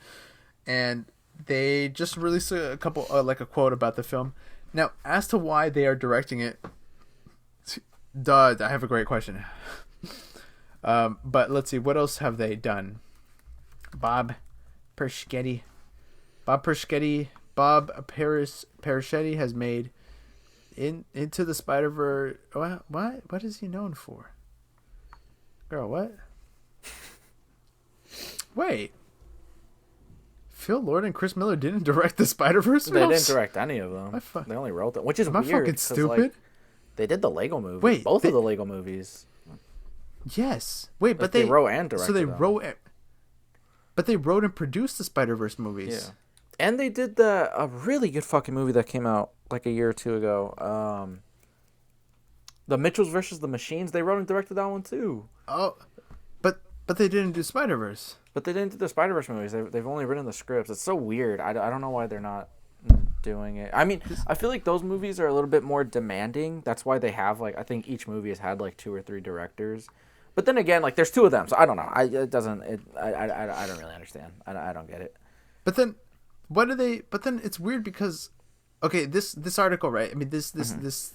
and they just released a couple like a quote about the film. Now, as to why they are directing it, I have a great question. But let's see, what else have they done? Bob Persichetti has made Into the Spider-Verse. What is he known for? Girl, what? Wait. Phil Lord and Chris Miller didn't direct the Spider-Verse films? They didn't direct any of them. They only wrote them, which is Am I weird. fucking stupid? Like, they did the Lego movie. Wait, both of the Lego movies. Yes. Wait, but they wrote and directed. So they them. But they wrote and produced the Spider-Verse movies. Yeah. And they did a really good fucking movie that came out like a year or two ago. The Mitchells versus the Machines. They wrote and directed that one too. Oh, but they didn't do Spider-Verse. But they didn't do the Spider-Verse movies. They've only written the scripts. It's so weird. I don't know why they're not doing it. I mean, I feel like those movies are a little bit more demanding. That's why they have like, I think each movie has had like 2 or 3 directors. But then again, like, there's 2 of them, so I don't know. I don't really understand. I don't get it. But then, what do they? But then it's weird because, okay, this article, right? I mean, this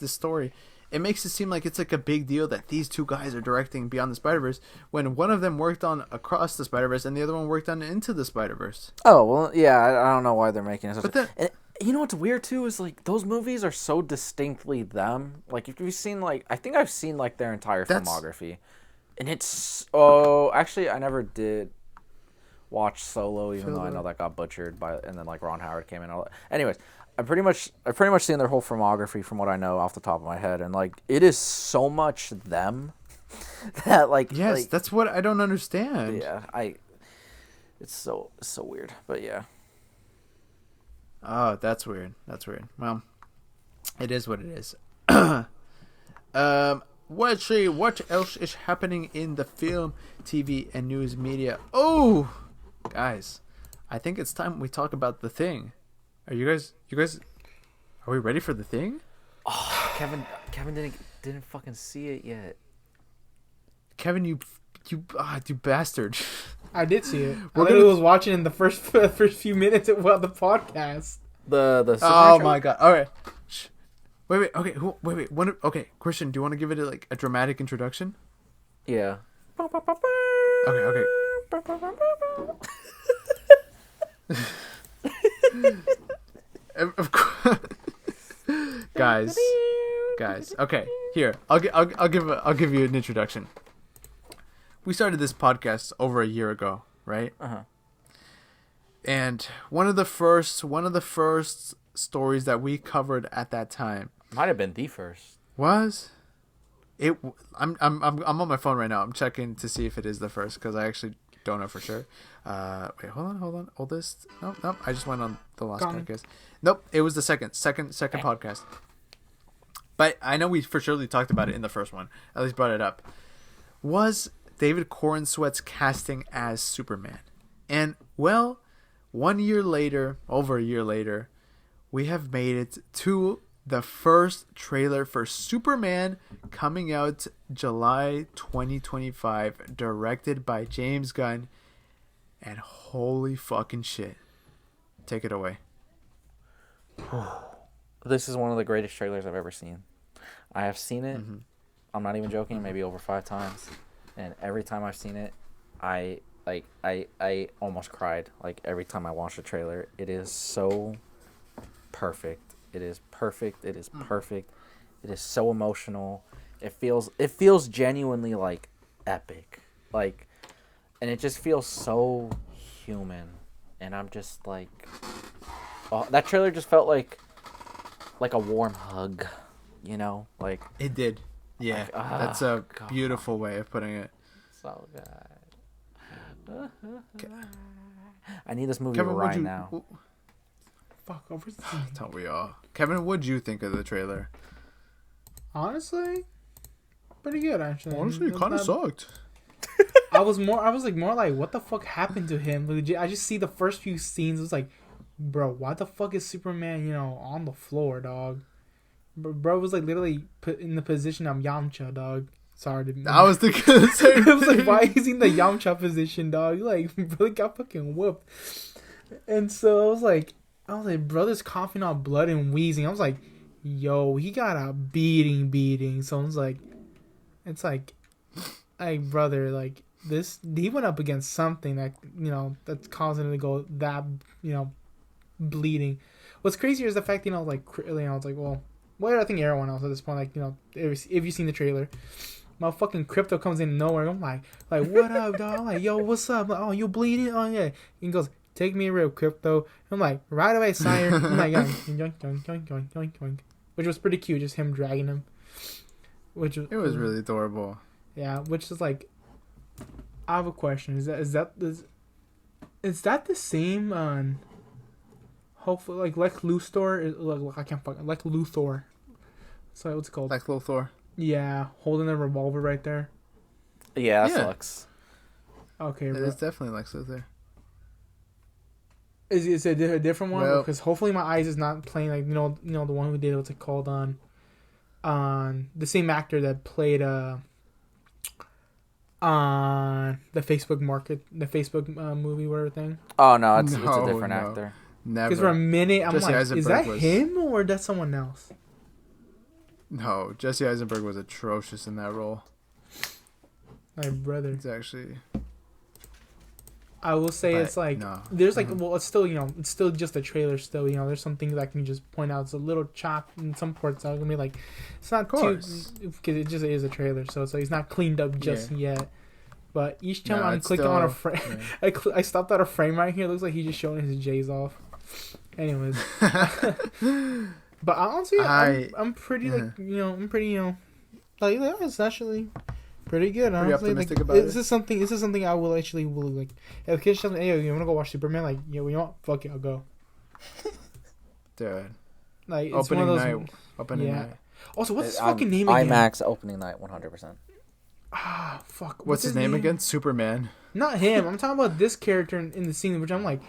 story, it makes it seem like it's like a big deal that these 2 guys are directing Beyond the Spider-Verse when one of them worked on Across the Spider-Verse and the other one worked on Into the Spider-Verse. Oh well, yeah. I don't know why they're making it. But then, and you know what's weird too is like those movies are so distinctly them. Like, if you've seen like, I think I've seen like their entire filmography. And it's actually I never did watch Solo, even though I know that got butchered and then like Ron Howard came in. Anyways, I've pretty much seen their whole filmography from what I know off the top of my head, and like it is so much them that like yes, that's what I don't understand. Yeah, it's so weird, but yeah. Oh, that's weird. Well, it is what it is. What else is happening in the film, TV, and news media? Oh, guys, I think it's time we talk about The Thing. Are you guys? Are we ready for The Thing? Oh, Kevin didn't fucking see it yet. Kevin, you bastard! I did see it. I literally was watching in the first few minutes of the podcast. The oh my god! All right. Wait. Okay. Wait. Okay, Christian, do you want to give it a dramatic introduction? Yeah. Okay. Of course. guys. Okay. Here, I'll give you an introduction. We started this podcast over a year ago, right? Uh-huh. And one of the first stories that we covered at that time might have been the first. Was it? I'm on my phone right now. I'm checking to see if it is the first because I actually don't know for sure. Wait, hold on. Oldest? Nope. I just went on the last podcast. Nope, it was the second podcast. But I know we for surely talked about it in the first one. At least brought it up. Was David Corenswet's casting as Superman? And well, over a year later, we have made it to the first trailer for Superman, coming out July 2025, directed by James Gunn. And holy fucking shit. Take it away. This is one of the greatest trailers I've ever seen. I have seen it, I'm not even joking, maybe over 5 times. And every time I've seen it, I almost cried. Like, every time I watch the trailer. It is so perfect. It is perfect. It is perfect. It is so emotional. It feels genuinely, like, epic. Like, and it just feels so human. And I'm just like, oh, that trailer just felt like a warm hug, you know? Like, it did. Yeah, like, that's a beautiful way of putting it. So good. I need this movie Kevin, now. Fuck, don't we all? Kevin, what'd you think of the trailer? Honestly, pretty good actually. Honestly, it kind of sucked. I was more like, what the fuck happened to him? Legit, I just see the first few scenes. It was like, bro, why the fuck is Superman, on the floor, dog? Bro was like literally put in the position of Yamcha, dog. Sorry. I was thinking the same thing. I was like, why is he in the Yamcha position, dog? Like, really got fucking whooped. And so I was like, brother's coughing out blood and wheezing. I was like, yo, he got a beating. So I was like, it's like, brother, like, this, he went up against something that, that's causing him to go that, bleeding. What's crazier is the fact, I was like, well, I think everyone else at this point, like, if you've seen the trailer, motherfucking Crypto comes in nowhere. I'm like, what up, dog? I'm like, yo, what's up? Like, oh, you bleeding? Oh, yeah. He goes, take me a rib, Crypto. I'm like, right away, sire. I'm like, yoink, yoink, yoink, yoink, yoink, yoink. Which was pretty cute, just him dragging him. It was really adorable. Yeah, which is like, I have a question. Is that the same on? Hopefully, like Lex Luthor. I can't fucking Lex Luthor. Sorry, what's it called? Lex Luthor. Yeah, holding a revolver right there. Yeah, that sucks. Okay, it's definitely Lex Luthor. Is it a different one? Because hopefully my eyes is not playing like the one who did what's it called on the same actor that played on the Facebook movie whatever thing. Oh no, it's a different actor. Never. Because for a minute I'm Jesse like, Eisenberg is that him or that's someone else? No, Jesse Eisenberg was atrocious in that role. My brother. It's actually. I will say it's like there's like it's still it's still just a trailer still there's some things I can just point out. It's a little chopped in some parts. I'm gonna be like, it's not too because it just is a trailer, so it's like it's not cleaned up just yet. But each time I'm clicking on a frame, I stopped at a frame right here. It looks like he's just showing his J's off. Anyways, but honestly, I'm pretty I'm pretty like it's actually pretty good. Pretty honestly, optimistic like, about it. This is something I will like. If kids tell me, hey, you wanna go watch Superman? Like, yo, you know what? Fuck it, I'll go. Dude, like it's opening one of those, opening night. Also, what's his fucking name again? IMAX opening night, 100%. Ah, fuck. What's his name again? Superman. Not him. I'm talking about this character in the scene, which I'm like,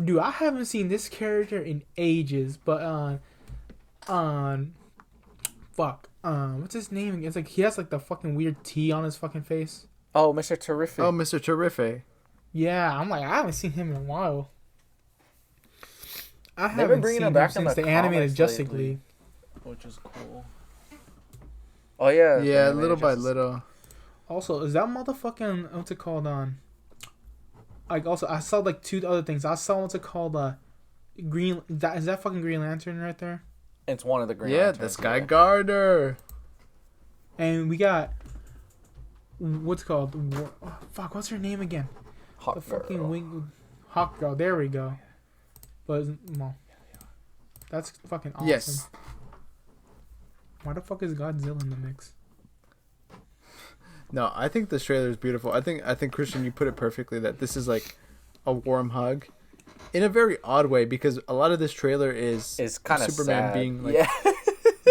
dude, I haven't seen this character in ages. But what's his name again? It's like he has like the fucking weird T on his fucking face. Oh, Mr. Terrific. Oh, Mr. Terrific. Yeah, I'm like, I haven't seen him in a while. I They've haven't been bringing seen him back since in the animated Justice lately, League, which is cool. Oh yeah. Yeah, little by little. Also, is that motherfucking what's it called on? Like, also, I saw like 2 other things. I saw what's it called Green. Is that fucking Green Lantern right there? It's one of the Green Lanterns. Yeah, the Sky Garter. And we got what's called? Oh, fuck, what's her name again? Hawk the fucking Girl. wing. Hawk Girl. There we go. But well, that's fucking awesome. Yes. Why the fuck is Godzilla in the mix? No, I think this trailer is beautiful. I think Christian, you put it perfectly that this is like a warm hug in a very odd way because a lot of this trailer is It's kind of Superman sad. being like yeah.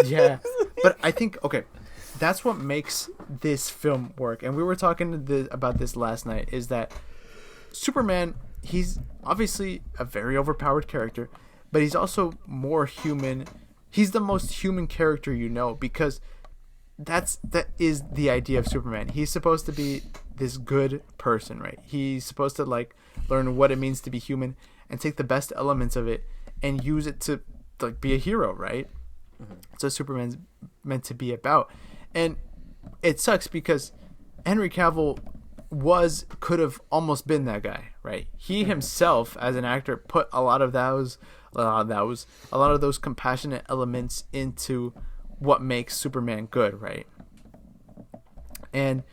yeah. But I think okay, that's what makes this film work. And we were talking about this last night is that Superman, he's obviously a very overpowered character, but he's also more human. He's the most human character you know because that is the idea of Superman. He's supposed to be this good person, right? He's supposed to like learn what it means to be human and take the best elements of it and use it to like be a hero, right? Mm-hmm. So Superman's meant to be about. And it sucks because Henry Cavill could have almost been that guy, right? He himself as an actor put a lot of those compassionate elements into what makes Superman good, right? And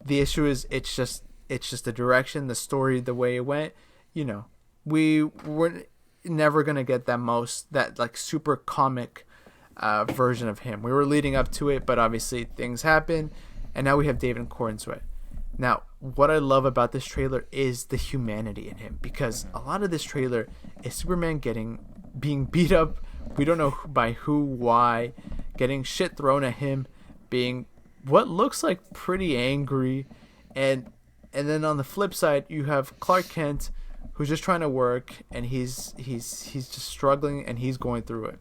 the issue is it's just the direction, the story, the way it went. You know, we were never gonna get that like super comic version of him. We were leading up to it, but obviously things happen, and now we have David Cornsweet. Now, what I love about this trailer is the humanity in him because a lot of this trailer is Superman being beat up. We don't know by who, why, getting shit thrown at him, being what looks like pretty angry, and then on the flip side you have Clark Kent, who's just trying to work, and he's just struggling, and he's going through it.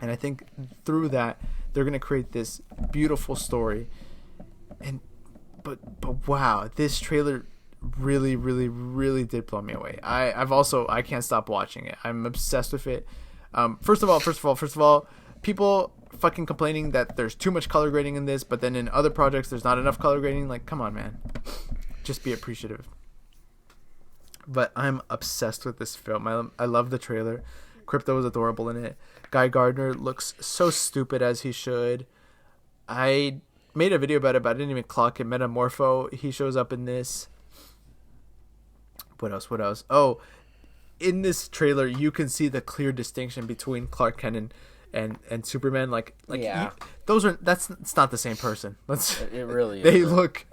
And I think through that they're gonna create this beautiful story. And but wow, this trailer really, really, really did blow me away. I can't stop watching it. I'm obsessed with it. First of all, people fucking complaining that there's too much color grading in this, but then in other projects there's not enough color grading. Like, come on, man. Just be appreciative. But I'm obsessed with this film. I love the trailer. Crypto is adorable in it. Guy Gardner looks so stupid as he should. I made a video about it, but I didn't even clock it. Metamorpho, he shows up in this. What else? Oh, in this trailer, you can see the clear distinction between Clark Kent and Superman. Like Yeah. That's not the same person. It really is. They look.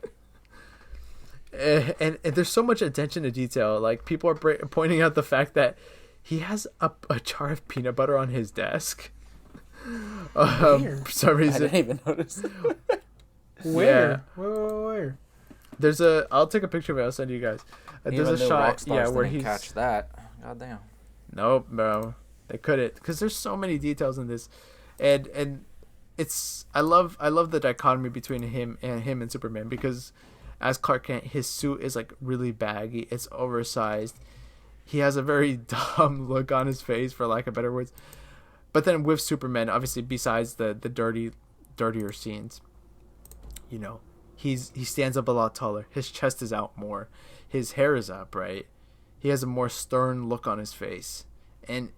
And there's so much attention to detail. Like, people are pointing out the fact that he has a jar of peanut butter on his desk. For some reason. I didn't even notice. Where? Where? There's I'll take a picture of it. I'll send you guys. There's a shot, where he's catch that. God damn. Nope, bro. They couldn't, because there's so many details in this, and it's I love the dichotomy between him and Superman, because as Clark Kent, his suit is like really baggy. It's oversized. He has a very dumb look on his face, for lack of better words. But then with Superman, obviously, besides the dirtier scenes, you know, he stands up a lot taller. His chest is out more. His hair is up, right? He has a more stern look on his face. And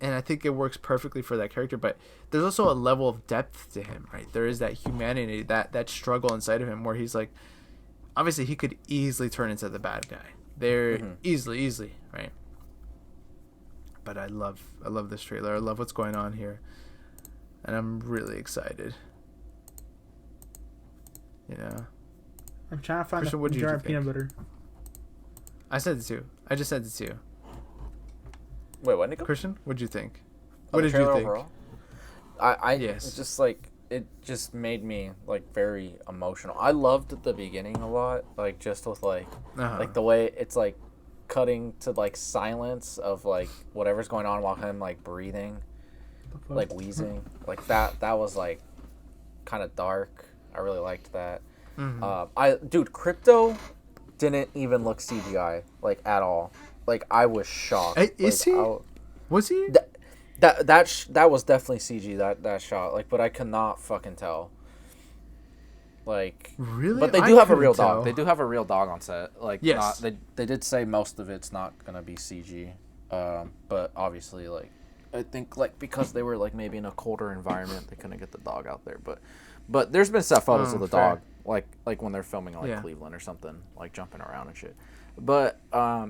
I think it works perfectly for that character. But there's also a level of depth to him, right? There is that humanity, that struggle inside of him, where he's like, obviously he could easily turn into the bad guy. Easily, right? But I love this trailer. I love what's going on here, and I'm really excited. You know, I'm trying to find Christian, a jar of peanut butter. I sent it to you. I just sent it to you. Wait, what, Nico? Christian, what'd you think? Oh, What did you think? overall? Yes. It's just like, it just made me like very emotional. I loved the beginning a lot, like just with like the way it's like cutting to like silence of like whatever's going on while him like breathing, like wheezing, like that was like kind of dark. I really liked that. Dude, Crypto didn't even look CGI like at all. Like, I was shocked. Is he? Was he? That was definitely CG, that shot. Like, but I cannot fucking tell. Like, really? But they do have a real dog. They do have a real dog on set. Like, yes. They did say most of it's not gonna be CG. But obviously, like, I think like because they were like maybe in a colder environment, they couldn't get the dog out there. But there's been set photos of the dog, like when they're filming like Cleveland or something, like jumping around and shit. But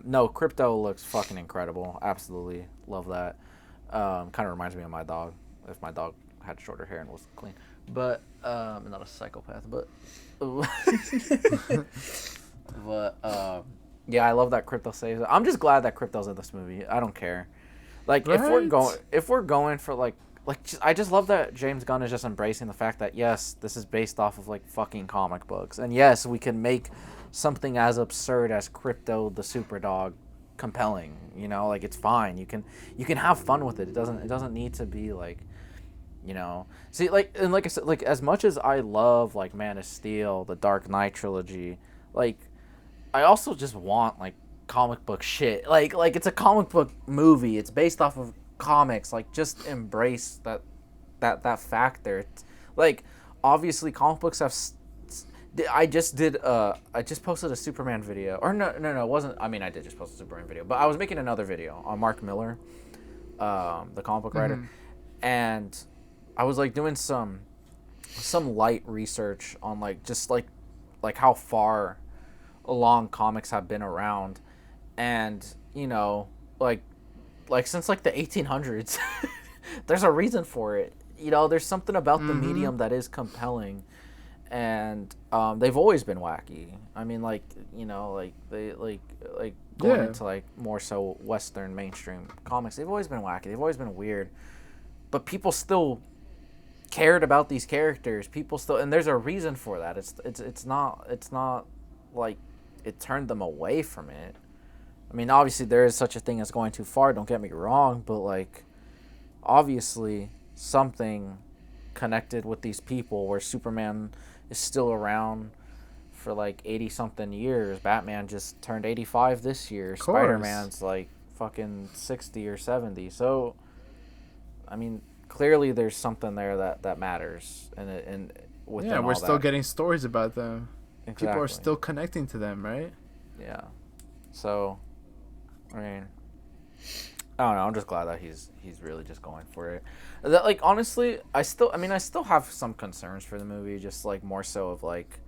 no, Crypto looks fucking incredible. Absolutely love that. Kind of reminds me of my dog. If my dog had shorter hair and was clean. But not a psychopath, but but yeah, I love that Crypto saves it. I'm just glad that Crypto's in this movie. I don't care. Like Right? if we're going for I just love that James Gunn is just embracing the fact that yes, this is based off of like fucking comic books, and yes, we can make something as absurd as Crypto the Superdog compelling. You know, like it's fine. You can have fun with it. It doesn't need to be like, you know. See, like, and like I said, like as much as I love like Man of Steel, the Dark Knight trilogy, like I also just want like comic book shit. Like it's a comic book movie. It's based off of comics. Like just embrace that factor. It's, like obviously comic books have. I just posted a Superman video. Or no, it wasn't. I mean, I did just post a Superman video, but I was making another video on Mark Miller, the comic book writer, and I was like doing some light research on like just like how far along comics have been around, and you know like since like the 1800s. There's a reason for it. You know, there's something about the medium that is compelling, and they've always been wacky. I mean, like, you know, like they like going into like more so Western mainstream comics, they've always been wacky. They've always been weird, but people still cared about these characters. People still, and there's a reason for that. It's not like it turned them away from it. I mean, obviously there is such a thing as going too far. Don't get me wrong, but like obviously something connected with these people where Superman is still around for like 80 something years. Batman just turned 85 this year. Spider-Man's like fucking 60 or 70. So I mean, clearly there's something there that matters, and within all we're still that. getting stories about them. Exactly. People are still connecting to them, right? Yeah. So I mean, I don't know. I'm just glad that he's really just going for it. That, like, honestly, I still have some concerns for the movie. Just like more so of like,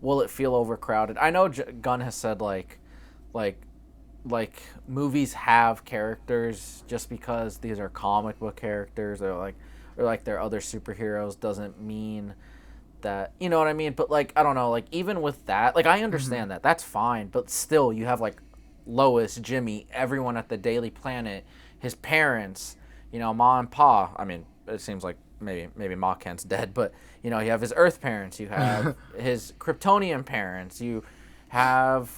will it feel overcrowded? I know Gunn has said like movies have characters just because these are comic book characters or like they're other superheroes doesn't mean that, you know what I mean? But like, I don't know. Like even with that, like I understand that that's fine, but still you have like Lois, Jimmy, everyone at the Daily Planet, his parents, you know, Ma and Pa. I mean, it seems like maybe Ma Kent's dead, but you know, you have his Earth parents, you have his Kryptonian parents, you have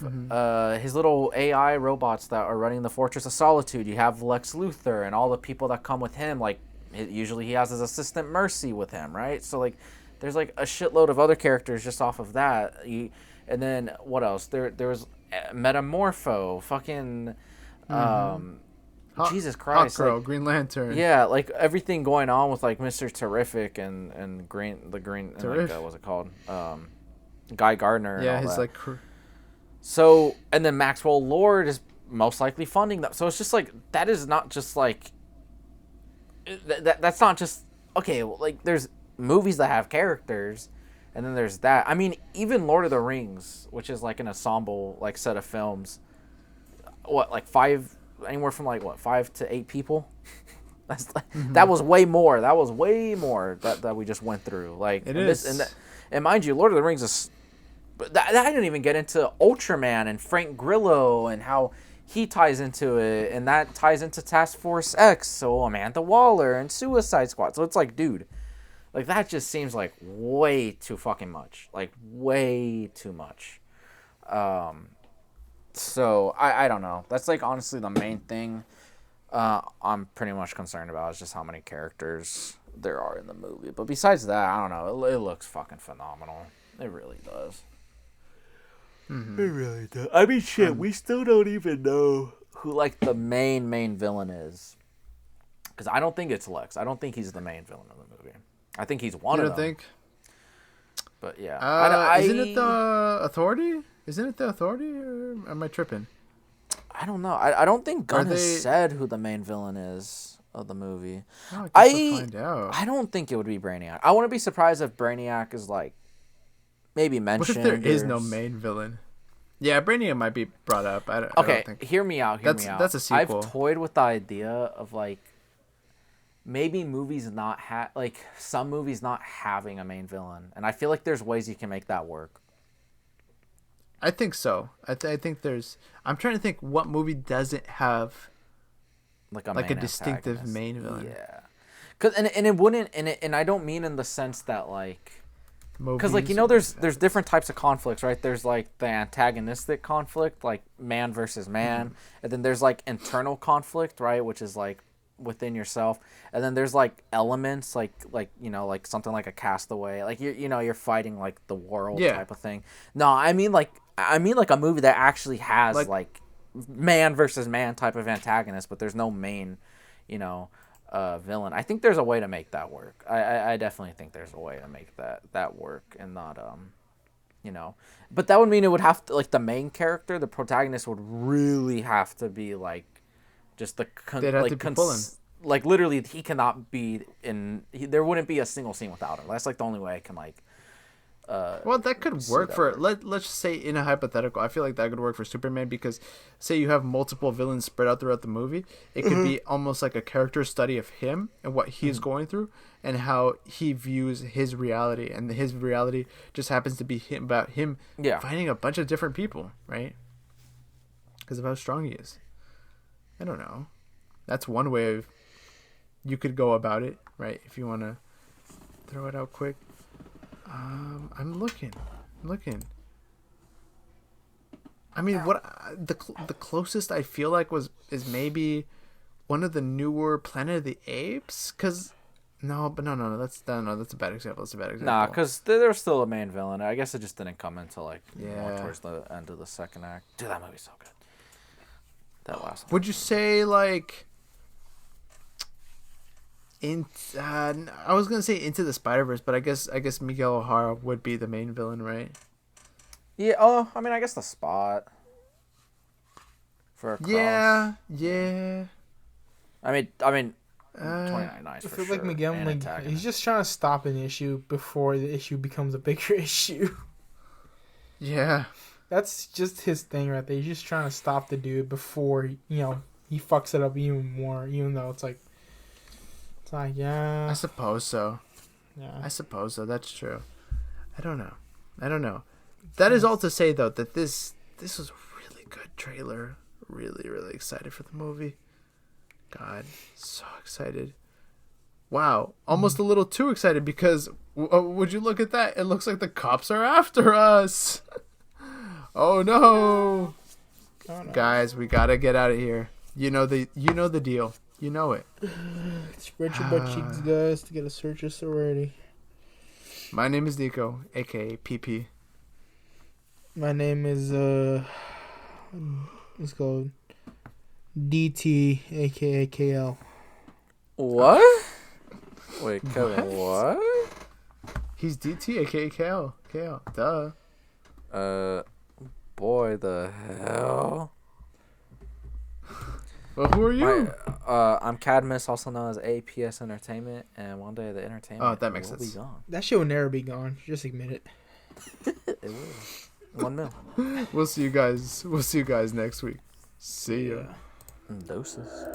his little AI robots that are running the Fortress of Solitude. You have Lex Luthor and all the people that come with him. Like usually he has his assistant Mercy with him, right? So like, there's like a shitload of other characters just off of that. And then what else? There was Metamorpho, fucking, Jesus Christ, Hawkgirl, like, Green Lantern. Yeah, like everything going on with like Mr. Terrific and the green, and, like, what's it called? Guy Gardner. Yeah, and all his that. like. So, and then Maxwell Lord is most likely funding that. So it's just like that is not just like that's not just okay. Like there's movies that have characters. And then there's that. I mean, even Lord of the Rings, which is like an ensemble like set of films, anywhere from 5 to 8 people. That's like, that was way more. That was way more that we just went through. Like it is. And mind you, Lord of the Rings is. That I didn't even get into Ultraman and Frank Grillo and how he ties into it, and that ties into Task Force X. So Amanda Waller and Suicide Squad. So it's like, dude. Like, that just seems like way too fucking much. Like, way too much. So, I don't know. That's, like, honestly the main thing I'm pretty much concerned about is just how many characters there are in the movie. But besides that, I don't know. It looks fucking phenomenal. It really does. It really does. I mean, shit, we still don't even know who, like, the main villain is. Because I don't think it's Lex. I don't think he's the main villain of the movie. I think he's one of them. You don't think? But yeah. Isn't it the Authority? Isn't it the Authority? Or am I tripping? I don't know. I don't think Gunn has said who the main villain is of the movie. Oh, I guess we'll find out. I don't think it would be Brainiac. I wouldn't be surprised if Brainiac is like maybe mentioned. What if there is no main villain? Yeah, Brainiac might be brought up. I don't think. Hear me out. That's a sequel. I've toyed with the idea of like maybe movies not like some movies not having a main villain, and I feel like there's ways you can make that work. I think so. I think there's. I'm trying to think what movie doesn't have Like a like main a distinctive antagonist. main villain. Yeah, and it wouldn't and I don't mean in the sense that like. Because, like, you know, there's different types of conflicts, right? There's, like, the antagonistic conflict, like, man versus man. And then there's, like, internal conflict, right? Which is, like, within yourself. And then there's, like, elements, like you know, like, something like a Castaway. Like, you're fighting, like, the world type of thing. No, I mean, like, a movie that actually has, like man versus man type of antagonist, but there's no main, you know... villain. I think there's a way to make that work. I definitely think there's a way to make that work and not you know, but that would mean it would have to, like, the main character, the protagonist would really have to be like just the like literally he cannot be there wouldn't be a single scene without him. That's like the only way I can like well, that could work for let's just say in a hypothetical. I feel like that could work for Superman because say you have multiple villains spread out throughout the movie. It could be almost like a character study of him and what he's going through and how he views his reality, and his reality just happens to be about him fighting a bunch of different people, right? Because of how strong he is. I don't know. That's one way you could go about it, right? If you want to throw it out quick. I'm looking. I mean, what the closest I feel like is maybe one of the newer Planet of the Apes, because no, that's a bad example. Nah, because there's still a main villain. I guess it just didn't come until like more towards the end of the second act. Dude, that movie's so good. That last one. Would you say like? I was gonna say Into the Spider-Verse, but I guess Miguel O'Hara would be the main villain, right? Yeah. Oh, I mean, I guess the Spot. For a cross. Yeah. I mean, 29 Nights I for feel sure. like Miguel, like, he's just trying to stop an issue before the issue becomes a bigger issue. Yeah. That's just his thing right there. He's just trying to stop the dude before, you know, he fucks it up even more, even though it's like, yeah. I suppose so. Yeah. I suppose so. That's true. I don't know. That is all to say, though, that this was a really good trailer. Really, really excited for the movie. God, so excited. Wow. Almost a little too excited because, would you look at that? It looks like the cops are after us. Oh, no. Oh, no. Guys, we got to get out of here. You know the deal. You know it. Spread your butt cheeks, guys, to get a search us already. My name is Neco, aka PP. My name is it's called DT, aka KL. What? Wait, Kevin, what? He's DT, aka KL. KL, duh. Boy, the hell. Well, who are you? I'm Cadmus, also known as APS Entertainment, and one day the entertainment that makes will sense. be gone. That shit will never be gone. Just admit it. It will. 1 mil. We'll see you guys next week. See ya. Doses.